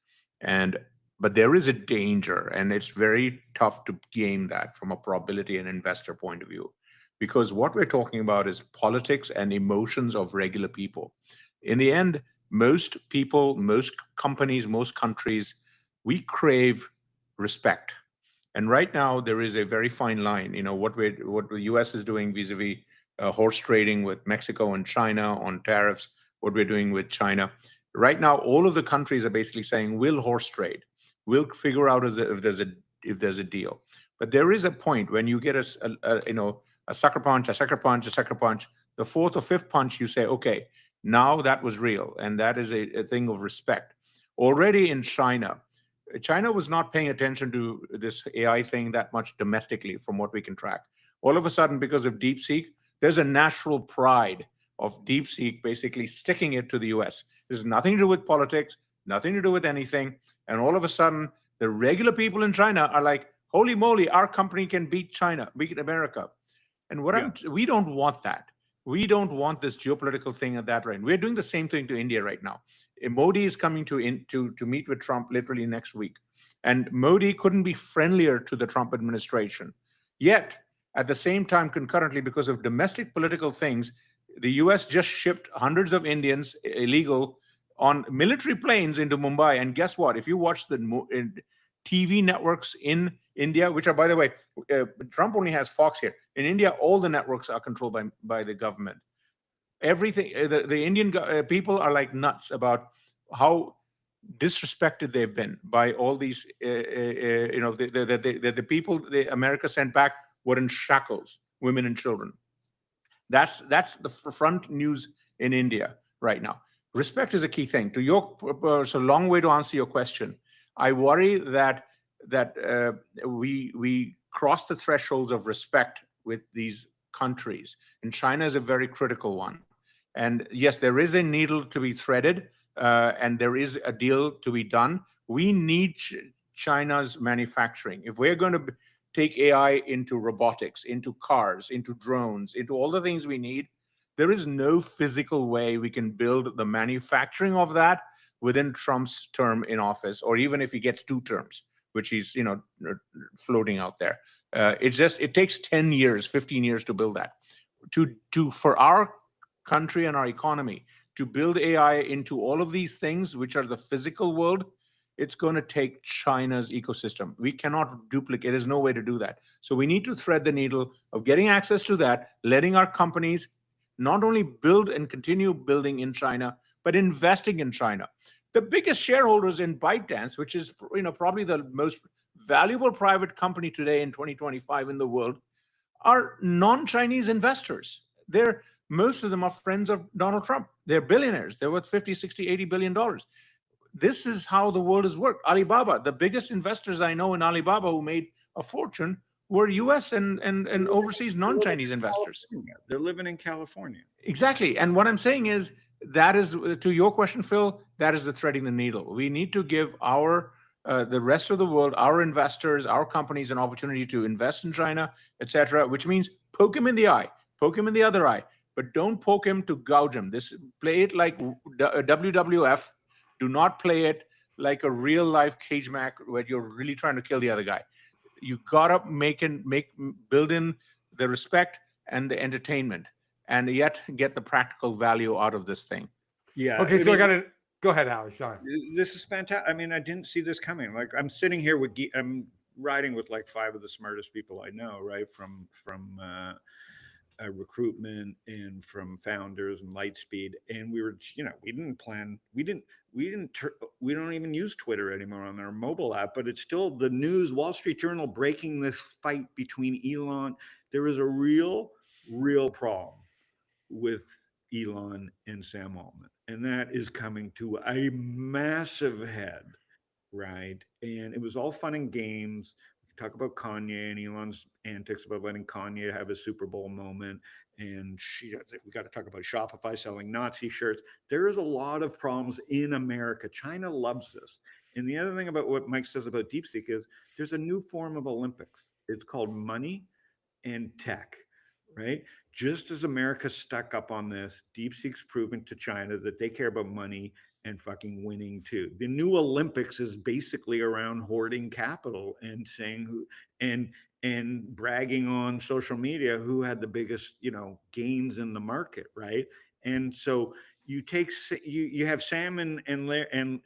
But there is a danger, and it's very tough to game that from a probability and investor point of view, because what we're talking about is politics and emotions of regular people. In the end, most people, most companies, most countries, we crave respect. And right now there is a very fine line. What the US is doing vis-a-vis horse trading with Mexico and China on tariffs, what we're doing with China. Right now, all of the countries are basically saying, we'll horse trade. We'll figure out if there's a deal. But there is a point when you get a sucker punch, a sucker punch, a sucker punch. The fourth or fifth punch, you say, okay, now that was real. And that is a thing of respect. Already in China was not paying attention to this AI thing that much domestically from what we can track. All of a sudden, because of DeepSeek, there's a natural pride of DeepSeek basically sticking it to the US. This has nothing to do with politics, nothing to do with anything. And all of a sudden, the regular people in China are like, holy moly, our company can beat China, beat America. And we don't want that. We don't want this geopolitical thing at that rate. We're doing the same thing to India right now. Modi is coming to meet with Trump literally next week. And Modi couldn't be friendlier to the Trump administration. Yet, at the same time, concurrently, because of domestic political things, the US just shipped hundreds of Indians illegal on military planes into Mumbai. And guess what? If you watch the TV networks in India, which are, by the way, Trump only has Fox here. In India, all the networks are controlled by the government. Everything, the Indian people are like nuts about how disrespected they've been by all these, the people America sent back were in shackles, women and children. That's the front news in India right now. Respect is a key thing. It's a long way to answer your question. I worry that we cross the thresholds of respect with these countries, and China is a very critical one. And yes, there is a needle to be threaded, and there is a deal to be done. We need China's manufacturing. If we're going to take AI into robotics, into cars, into drones, into all the things we need, there is no physical way we can build the manufacturing of that within Trump's term in office, or even if he gets 2 terms, which he's floating out there. It takes 10 years, 15 years to build that. For our country and our economy to build AI into all of these things, which are the physical world, it's going to take China's ecosystem. We cannot duplicate. There's no way to do that. So we need to thread the needle of getting access to that, letting our companies not only build and continue building in China, but investing in China. The biggest shareholders in ByteDance, which is probably the most valuable private company today in 2025 in the world, are non-Chinese investors. Most of them are friends of Donald Trump. They're billionaires. They're worth 50, 60, $80 billion. This is how the world has worked. Alibaba, the biggest investors I know in Alibaba who made a fortune were U.S. and overseas non-Chinese investors. They're living in California. Exactly. And what I'm saying is that is, to your question, Phil, that is the threading the needle. We need to give the rest of the world, our investors, our companies, an opportunity to invest in China, etc., which means poke him in the eye, poke him in the other eye, but don't poke him to gouge him. Play it like WWF. Do not play it like a real life cage match where you're really trying to kill the other guy. You gotta build in the respect and the entertainment, and yet get the practical value out of this thing. Yeah. Okay, so I gotta go ahead, Howie. Sorry. This is fantastic. I mean, I didn't see this coming. Like, I'm sitting here I'm riding with like 5 of the smartest people I know, right? From recruitment and from founders and Lightspeed, and we were, we don't even use Twitter anymore on our mobile app, but it's still the news. Wall Street Journal breaking this fight between Elon. There is a real problem with Elon and Sam Altman, and that is coming to a massive head, right? And it was all fun and games. Talk about Kanye and Elon's antics about letting Kanye have a Super Bowl moment. And we got to talk about Shopify selling Nazi shirts. There is a lot of problems in America. China loves this. And the other thing about what Mike says about DeepSeek is there's a new form of Olympics. It's called money and tech, right? Just as America stuck up on this, DeepSeek's proven to China that they care about money and fucking winning too. The new Olympics is basically around hoarding capital and saying and bragging on social media who had the biggest, gains in the market, right? And so you have Sam and Elon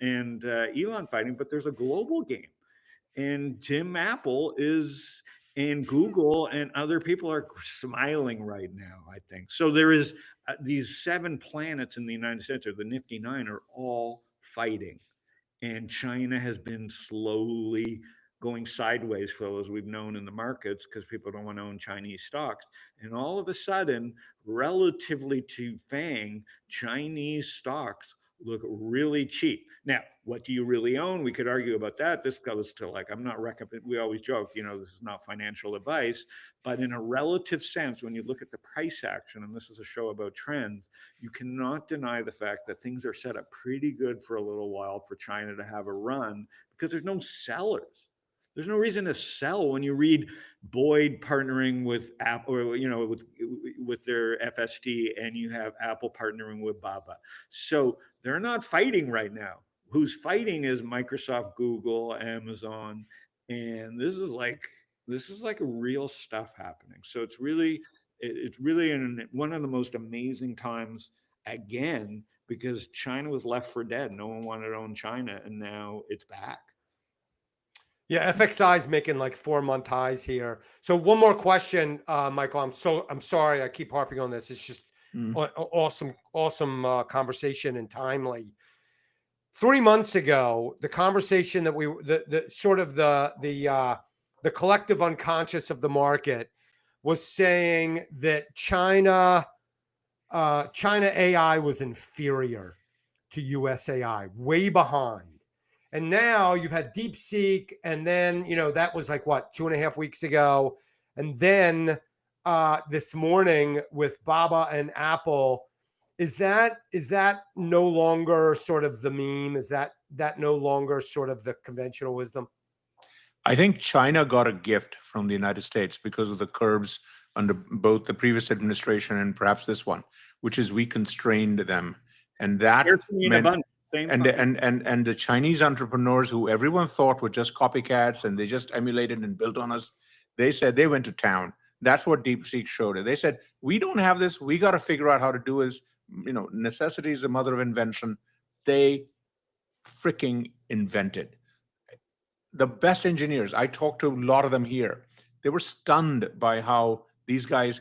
fighting, but there's a global game, and Tim Apple and Google and other people are smiling right now, I think. So there is these 7 planets in the United States, or the Nifty 9, are all fighting. And China has been slowly going sideways, Phil, as we've known in the markets, because people don't want to own Chinese stocks. And all of a sudden, relatively to FANG, Chinese stocks look really cheap. Now, what do you really own? We could argue about that. This goes to I'm not recommending, we always joke, this is not financial advice, but in a relative sense, when you look at the price action, and this is a show about trends, you cannot deny the fact that things are set up pretty good for a little while for China to have a run, because there's no sellers. There's no reason to sell when you read Boyd partnering with Apple, or with their FSD, and you have Apple partnering with Baba. So they're not fighting right now. Who's fighting is Microsoft, Google, Amazon, and this is like real stuff happening. So it's really one of the most amazing times again, because China was left for dead. No one wanted to own China, and now it's back. Yeah, FXI is making like 4-month highs here. So one more question, Michael. I'm sorry I keep harping on this. It's just awesome conversation and timely. 3 months ago, the conversation that the sort of the collective unconscious of the market was saying that China AI was inferior to US AI, way behind. And now you've had DeepSeek, and then, that was like, 2.5 weeks ago. And then this morning with Baba and Apple, is that no longer sort of the meme? Is that no longer sort of the conventional wisdom? I think China got a gift from the United States because of the curbs under both the previous administration and perhaps this one, which is we constrained them. And that meant, and the Chinese entrepreneurs who everyone thought were just copycats and they just emulated and built on us, they said they went to town. That's what DeepSeek showed it. They said, we don't have this. We got to figure out how to do this. Necessity is the mother of invention. They freaking invented. The best engineers, I talked to a lot of them here. They were stunned by how these guys,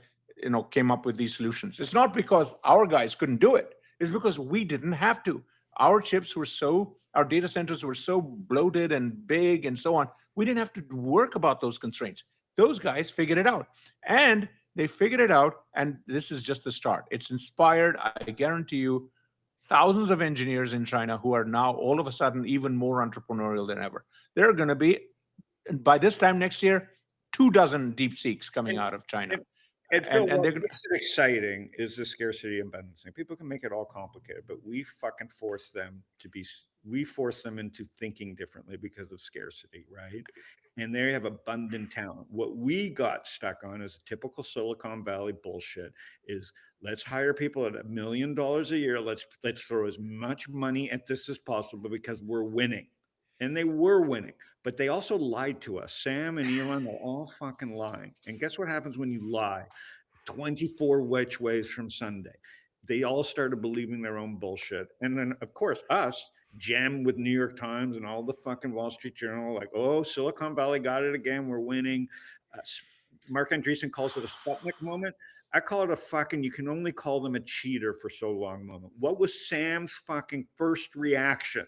came up with these solutions. It's not because our guys couldn't do it. It's because we didn't have to. Our data centers were so bloated and big and so on. We didn't have to work about those constraints. Those guys figured it out. And they figured it out, and this is just the start. It's inspired, I guarantee you, thousands of engineers in China who are now all of a sudden even more entrepreneurial than ever. They're going to be, by this time next year, 24 DeepSeeks coming out of China. And Phil, and what they're makes it exciting is the scarcity and abundance thing. People can make it all complicated, but we fucking force them we force them into thinking differently because of scarcity, right? And they have abundant talent. What we got stuck on is typical Silicon Valley bullshit is let's hire people at $1 million a year. Let's throw as much money at this as possible because we're winning. And they were winning, but they also lied to us. Sam and Elon are all fucking lying. And guess what happens when you lie? 24 which ways from Sunday. They all started believing their own bullshit. And then, of course, us jammed with New York Times and all the fucking Wall Street Journal, like, oh, Silicon Valley got it again. We're winning. Mark Andreessen calls it a Sputnik moment. I call it a fucking, you can only call them a cheater for so long moment. What was Sam's fucking first reaction?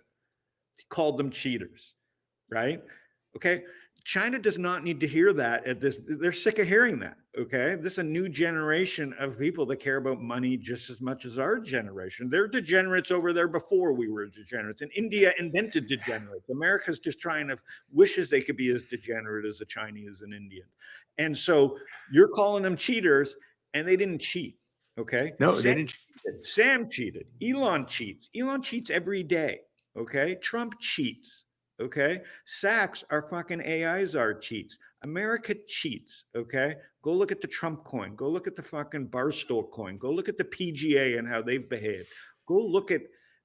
He called them cheaters, right? Okay. China does not need to hear that at this. They're sick of hearing that. Okay. This is a new generation of people that care about money just as much as our generation. They're degenerates over there before we were degenerates. And India invented degenerates. America's just trying to wishes they could be as degenerate as the Chinese and Indian. And so you're calling them cheaters, and they didn't cheat. Okay. No, they didn't. Sam cheated. Elon cheats. Elon cheats every day. Okay. Trump cheats. Okay. Sachs, our fucking AIs are cheats. America cheats. Okay. Go look at the Trump coin. Go look at the fucking Barstool coin. Go look at the PGA and how they've behaved. Go look at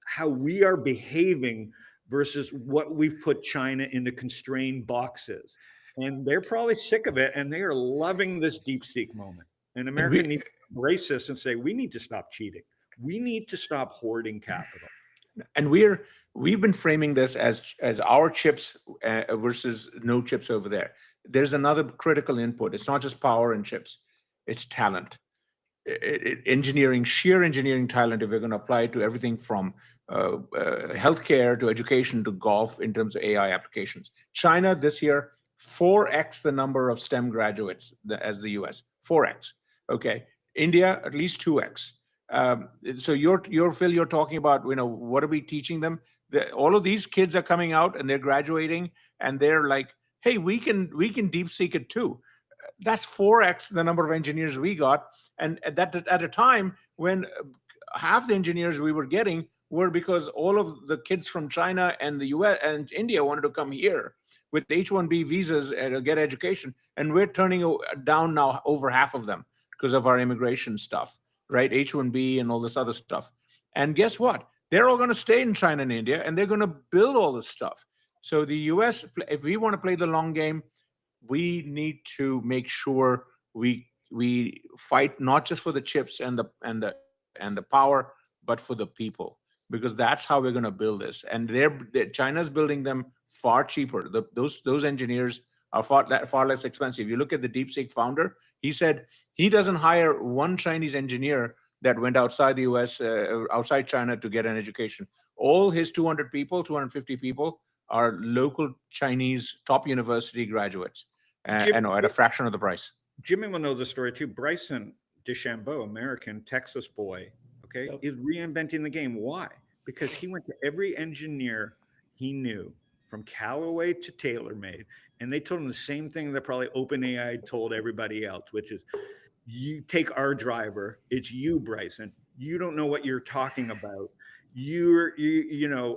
how we are behaving versus what we've put China into constrained boxes. And they're probably sick of it. And they are loving this DeepSeek moment. And America needs to embrace this and say, we need to stop cheating. We need to stop hoarding capital. And we've been framing this as our chips versus no chips over there. There's another critical input. It's not just power and chips, it's talent. Engineering, sheer engineering talent, if we're going to apply it to everything from healthcare to education to golf in terms of AI applications. China this year, 4x the number of STEM graduates as the US, 4x. Okay. India, at least 2x. So Phil, you're talking about, what are we teaching them? All of these kids are coming out and they're graduating and they're like, hey, we can DeepSeek it too. That's 4x the number of engineers we got. And that at a time when half the engineers we were getting were because all of the kids from China and the US and India wanted to come here with H-1B visas and get education. And we're turning down now over half of them because of our immigration stuff, right? H-1B and all this other stuff. And guess what? They're all going to stay in China and India, and they're going to build all this stuff. So the US, if we want to play the long game, we need to make sure we fight not just for the chips and the power, but for the people, because that's how we're going to build this. And China's building them far cheaper. Those engineers are far less expensive. You look at the DeepSeek founder, he said he doesn't hire one Chinese engineer that went outside the US, outside China to get an education. All his 250 people are local Chinese top university graduates, and at a fraction of the price. Jimmy will know the story too. Bryson DeChambeau, American Texas boy, okay, is reinventing the game. Why? Because he went to every engineer he knew, from Callaway to TaylorMade, and they told him the same thing that probably OpenAI told everybody else, which is, you take our driver, it's you, Bryson. You don't know what you're talking about.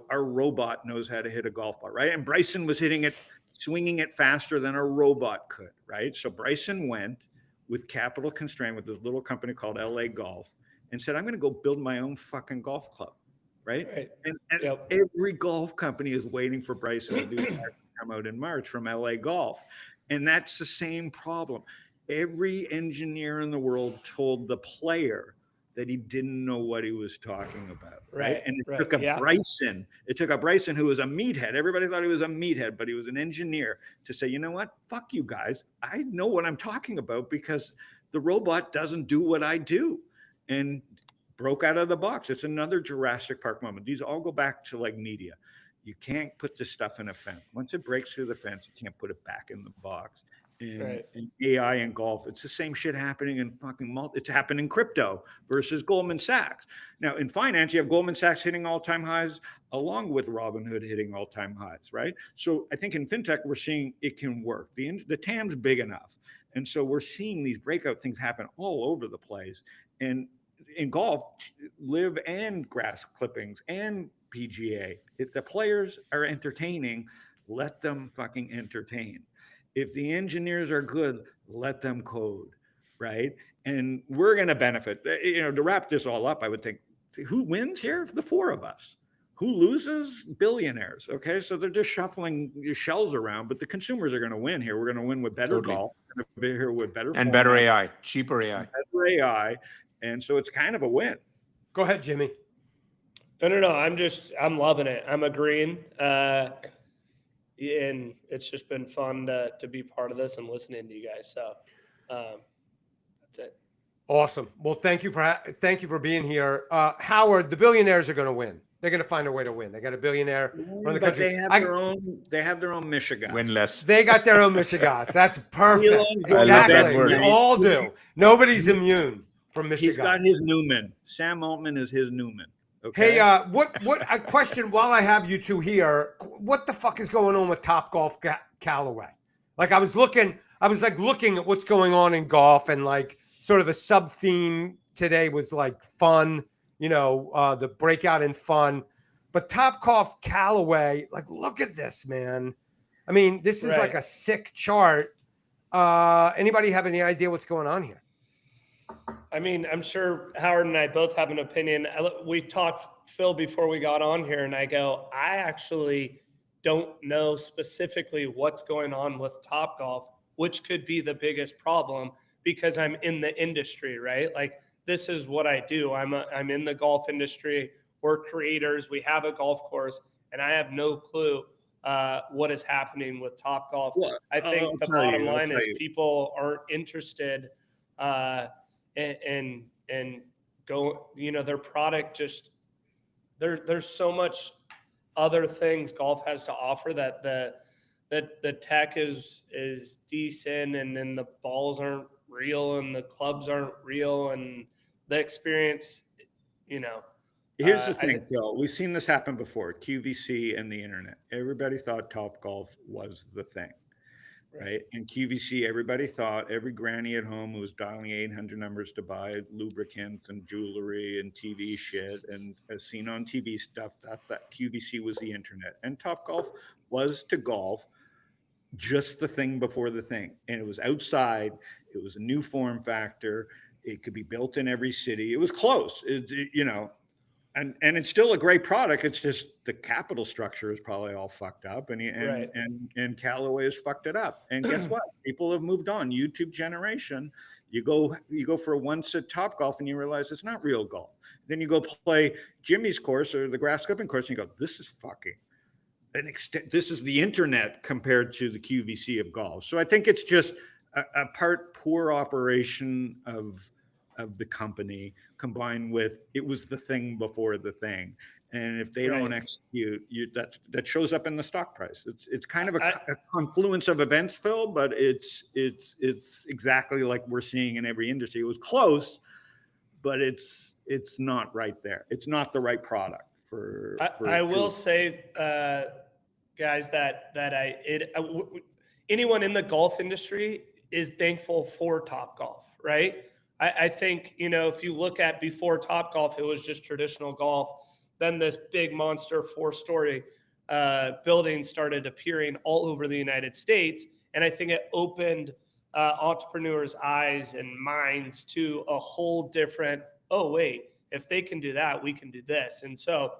Our robot knows how to hit a golf ball, right? And Bryson was hitting it, swinging it faster than a robot could, right? So Bryson went with capital constraint with this little company called LA Golf and said, I'm going to go build my own fucking golf club, right? And every golf company is waiting for Bryson to do that, come out in March from LA Golf. And that's the same problem. Every engineer in the world told the player that he didn't know what he was talking about. Right. And it took a Bryson who was a meathead. Everybody thought he was a meathead, but he was an engineer to say, you know what? Fuck you guys. I know what I'm talking about because the robot doesn't do what I do. And broke out of the box. It's another Jurassic Park moment. These all go back to like media. You can't put this stuff in a fence. Once it breaks through the fence, you can't put it back in the box. in AI and golf. It's the same shit happening in it's happening in crypto versus Goldman Sachs. Now in finance, you have Goldman Sachs hitting all-time highs along with Robinhood hitting all-time highs, right? So I think in fintech, we're seeing it can work. The TAM's big enough. And so we're seeing these breakout things happen all over the place. And in golf, live and grass clippings and PGA, if the players are entertaining, let them fucking entertain. If the engineers are good, let them code, right? And we're going to benefit. To wrap this all up, I would think, who wins here? The four of us. Who loses? Billionaires. Okay, so they're just shuffling shells around, but the consumers are going to win here. We're going to win with better golf. We're going to be here with better and better AI, cheaper AI, better AI, and so it's kind of a win. Go ahead, Jimmy. No. I'm loving it. I'm agreeing. And it's just been fun to be part of this and listening to you guys. So that's it. Awesome. Well, thank you for being here. Howard, the billionaires are going to win. They're going to find a way to win. They got a billionaire from the country. They have their own Michigan. Win less. They got their own Michigas. That's perfect. Exactly. We all do. Nobody's immune from Michigan. He's got his Newman. Sam Altman is his Newman. Okay. Hey, what a question while I have you two here. What the fuck is going on with Topgolf Callaway? Like I was looking at what's going on in golf, and like sort of the sub theme today was like fun, the breakout in fun. But Topgolf Callaway, like look at this, man. I mean, this is like a sick chart. Anybody have any idea what's going on here? I mean, I'm sure Howard and I both have an opinion. We talked, Phil, before we got on here, and I go, I actually don't know specifically what's going on with Topgolf, which could be the biggest problem because I'm in the industry, right? Like this is what I do. I'm in the golf industry. We're creators. We have a golf course, and I have no clue what is happening with Topgolf. Well, I think the bottom line is people aren't interested and go, their product just there's so much other things golf has to offer that the tech is decent, and then the balls aren't real and the clubs aren't real, and the experience, Here's the thing, Phil. We've seen this happen before. QVC and the internet. Everybody thought Topgolf was the thing. Right. And QVC, everybody thought, every granny at home who was dialing 800 numbers to buy lubricants and jewelry and TV shit and as seen on TV stuff, that QVC was the internet. And Topgolf was to golf just the thing before the thing. And it was outside. It was a new form factor. It could be built in every city. It was close, and it's still a great product. It's just the capital structure is probably all fucked up, and Callaway has fucked it up. And guess what? People have moved on. YouTube generation. You go for a once at Topgolf and you realize it's not real golf. Then you go play Jimmy's course or the grass clipping course and you go, this is fucking an extent. This is the internet compared to the QVC of golf. So I think it's just a part poor operation of the company combined with it was the thing before the thing, and if they don't execute, that shows up in the stock price. It's kind of a confluence of events, Phil, but it's exactly like we're seeing in every industry. It was close, but it's not right there. It's not the right product for I will say, guys, that anyone in the golf industry is thankful for Topgolf, right? I think, if you look at before Topgolf, it was just traditional golf. Then this big monster 4-story building started appearing all over the United States. And I think it opened entrepreneurs' eyes and minds to a whole different, oh, wait, if they can do that, we can do this. And so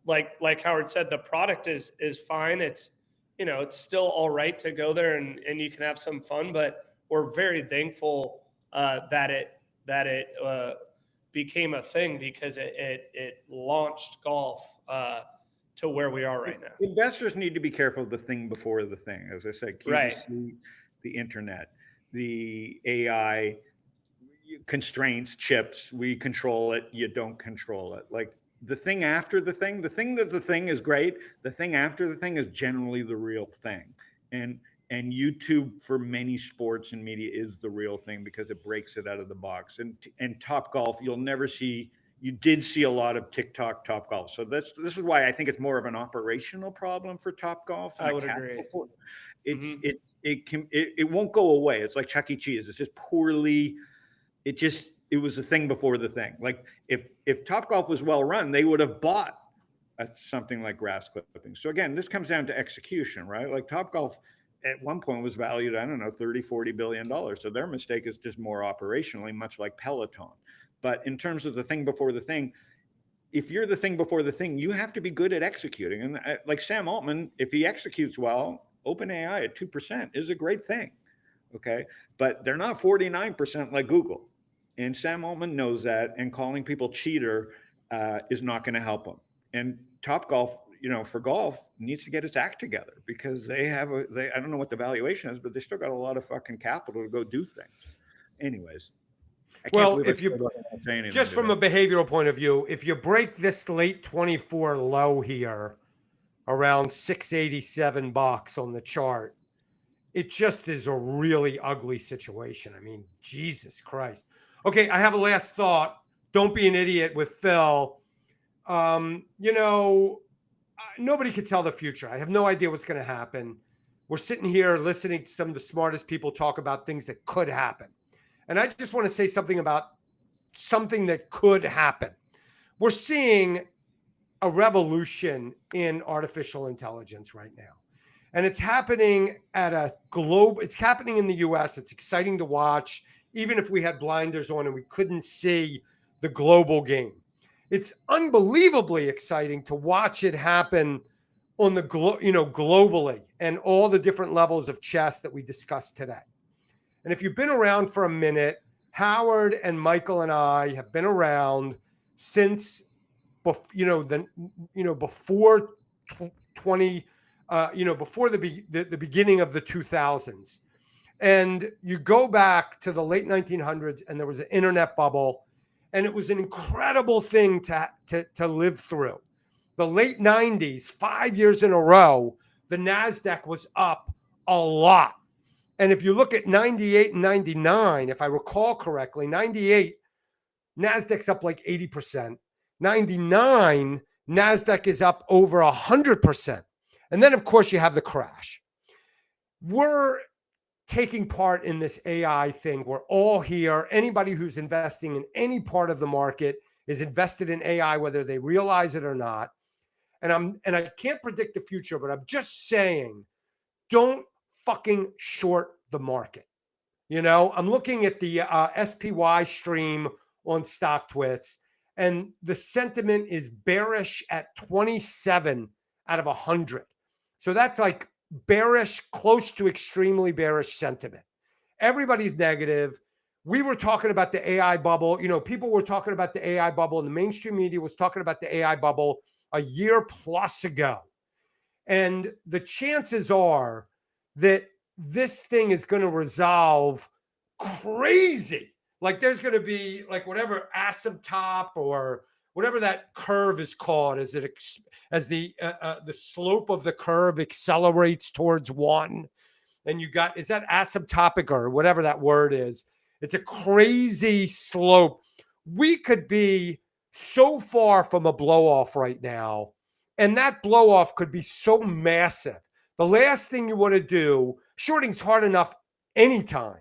like Howard said, the product is fine. It's, it's still all right to go there and you can have some fun, but we're very thankful that it became a thing because it launched golf to where we are right now. Investors need to be careful of the thing before the thing. As I said, QVC, the internet, the AI constraints, chips, we control it, you don't control it. Like the thing after the thing that the thing is great, the thing after the thing is generally the real thing. And And YouTube for many sports and media is the real thing because it breaks it out of the box. And Top Golf, you'll never see. You did see a lot of TikTok Top Golf, so this is why I think it's more of an operational problem for Top Golf. And I would agree. It won't go away. It's like Chuck E. Cheese. It's just poorly. It was a thing before the thing. Like if Top Golf was well run, they would have bought something like grass clipping. So again, this comes down to execution, right? Like Top Golf at one point was valued, I don't know, 30-40 billion dollars. So their mistake is just more operationally, much like Peloton. But in terms of the thing before the thing, if you're the thing before the thing, you have to be good at executing. And like Sam Altman, if he executes well, OpenAI at 2% is a great thing. Okay. But they're not 49% like Google. And Sam Altman knows that, and calling people cheater is not going to help them. And Top Golf, for golf, needs to get its act together because I don't know what the valuation is, but they still got a lot of fucking capital to go do things. Anyways. Well, if you just from a behavioral point of view, if you break this late 24 low here around $687 on the chart, it just is a really ugly situation. I mean, Jesus Christ. Okay, I have a last thought. Don't be an idiot with Phil. Nobody can tell the future. I have no idea what's going to happen. We're sitting here listening to some of the smartest people talk about things that could happen. And I just want to say something about something that could happen. We're seeing a revolution in artificial intelligence right now. And it's happening it's happening in the US. It's exciting to watch, even if we had blinders on and we couldn't see the global game. It's unbelievably exciting to watch it happen on the globally and all the different levels of chess that we discussed today. And if you've been around for a minute, Howard and Michael and I have been around since before the beginning of the 2000s. And you go back to the late 1900s, and there was an internet bubble, and it was an incredible thing to live through. The late 90s, 5 years in a row, the NASDAQ was up a lot. And if you look at 98 and 99, if I recall correctly, 98, NASDAQ's up like 80%. 99, NASDAQ is up over 100%. And then, of course, you have the crash. We're taking part in this AI thing. We're all here. Anybody who's investing in any part of the market is invested in AI, whether they realize it or not. And I can't predict the future, but I'm just saying, don't fucking short the market. I'm looking at the SPY stream on Stocktwits, and the sentiment is bearish at 27 out of 100. So that's like bearish, close to extremely bearish sentiment. Everybody's negative. We were talking about the AI bubble. People were talking about the AI bubble, and the mainstream media was talking about the AI bubble a year plus ago. And the chances are that this thing is going to resolve crazy. Like there's going to be like whatever asymptote or whatever that curve is called, as the slope of the curve accelerates towards one, and is that asymptotic or whatever that word is? It's a crazy slope. We could be so far from a blow off right now, and that blow off could be so massive. The last thing you want to do, shorting's hard enough anytime,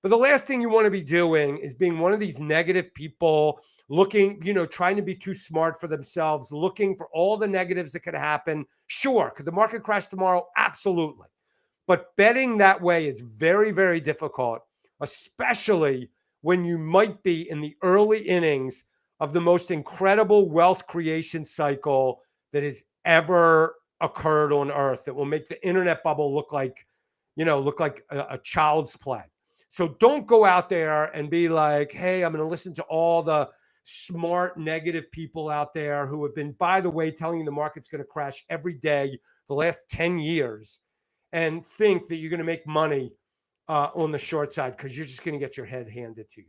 but the last thing you want to be doing is being one of these negative people looking, trying to be too smart for themselves, looking for all the negatives that could happen. Sure, could the market crash tomorrow? Absolutely. But betting that way is very, very difficult, especially when you might be in the early innings of the most incredible wealth creation cycle that has ever occurred on Earth, that will make the internet bubble look like a child's play. So don't go out there and be like, hey, I'm going to listen to all the smart negative people out there who have been, by the way, telling you the market's going to crash every day the last 10 years and think that you're going to make money on the short side because you're just going to get your head handed to you.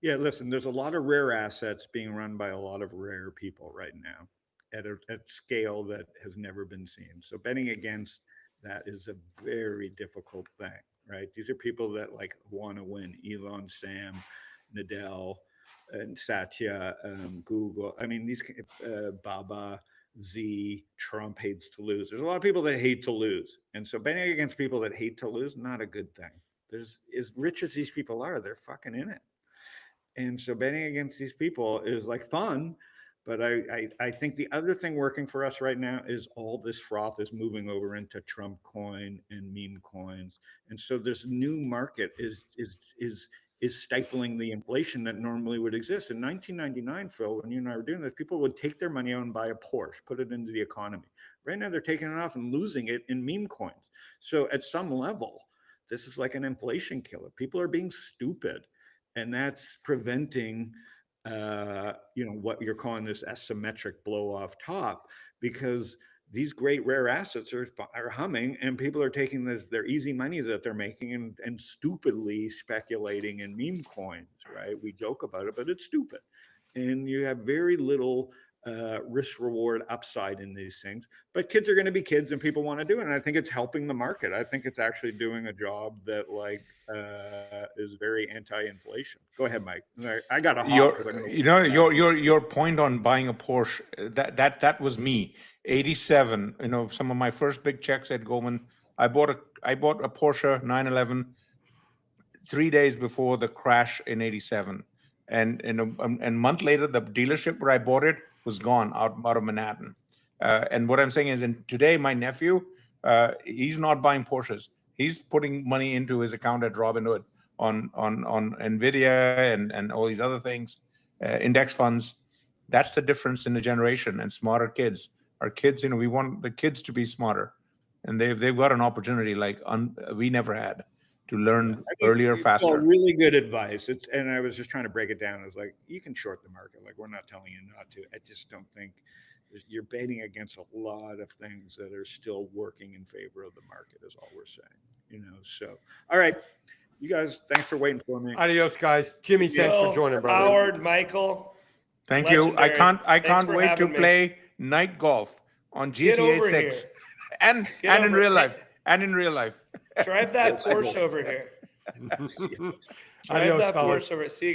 Yeah, listen, there's a lot of rare assets being run by a lot of rare people right now at scale that has never been seen. So betting against that is a very difficult thing, right? These are people that like want to win. Elon, Sam, Nadell, and Satya, Google. I mean, these Baba, Z, Trump hates to lose. There's a lot of people that hate to lose, and so betting against people that hate to lose, not a good thing. There's as rich as these people are, they're fucking in it, and so betting against these people is like fun. But I think the other thing working for us right now is all this froth is moving over into Trump coin and meme coins, and so this new market is stifling the inflation that normally would exist. In 1999, Phil, when you and I were doing this, people would take their money out and buy a Porsche, put it into the economy. Right now, they're taking it off and losing it in meme coins. So at some level, this is like an inflation killer. People are being stupid, and that's preventing what you're calling this asymmetric blow off top, because these great rare assets are humming, and people are taking their easy money that they're making and stupidly speculating in meme coins, right? We joke about it, but it's stupid. And you have very little risk reward upside in these things, but kids are going to be kids and people want to do it. And I think it's helping the market. I think it's actually doing a job that is very anti-inflation. Go ahead, Mike. I got a your point on buying a Porsche, that was me. 87, some of my first big checks at Goldman, I bought a Porsche 911 3 days before the crash in 87. And a month later, the dealership where I bought it was gone out of Manhattan. And what I'm saying is, today, my nephew, he's not buying Porsches. He's putting money into his account at Robinhood on NVIDIA and all these other things, index funds. That's the difference in the generation and smarter kids. Our kids, we want the kids to be smarter, and they've got an opportunity like we never had to learn earlier, faster. Really good advice. And I was just trying to break it down. It's like, you can short the market. Like, we're not telling you not to. I just don't think you're betting against a lot of things that are still working in favor of the market is all we're saying, So, all right, you guys, thanks for waiting for me. Adios, guys. Jimmy, thanks for joining, brother. Howard, Michael. Thank you. I can't wait to play night golf on GTA 6 and in real life. And in real life. Drive that Porsche over here. Adios, fellas. Porsche over. See you guys.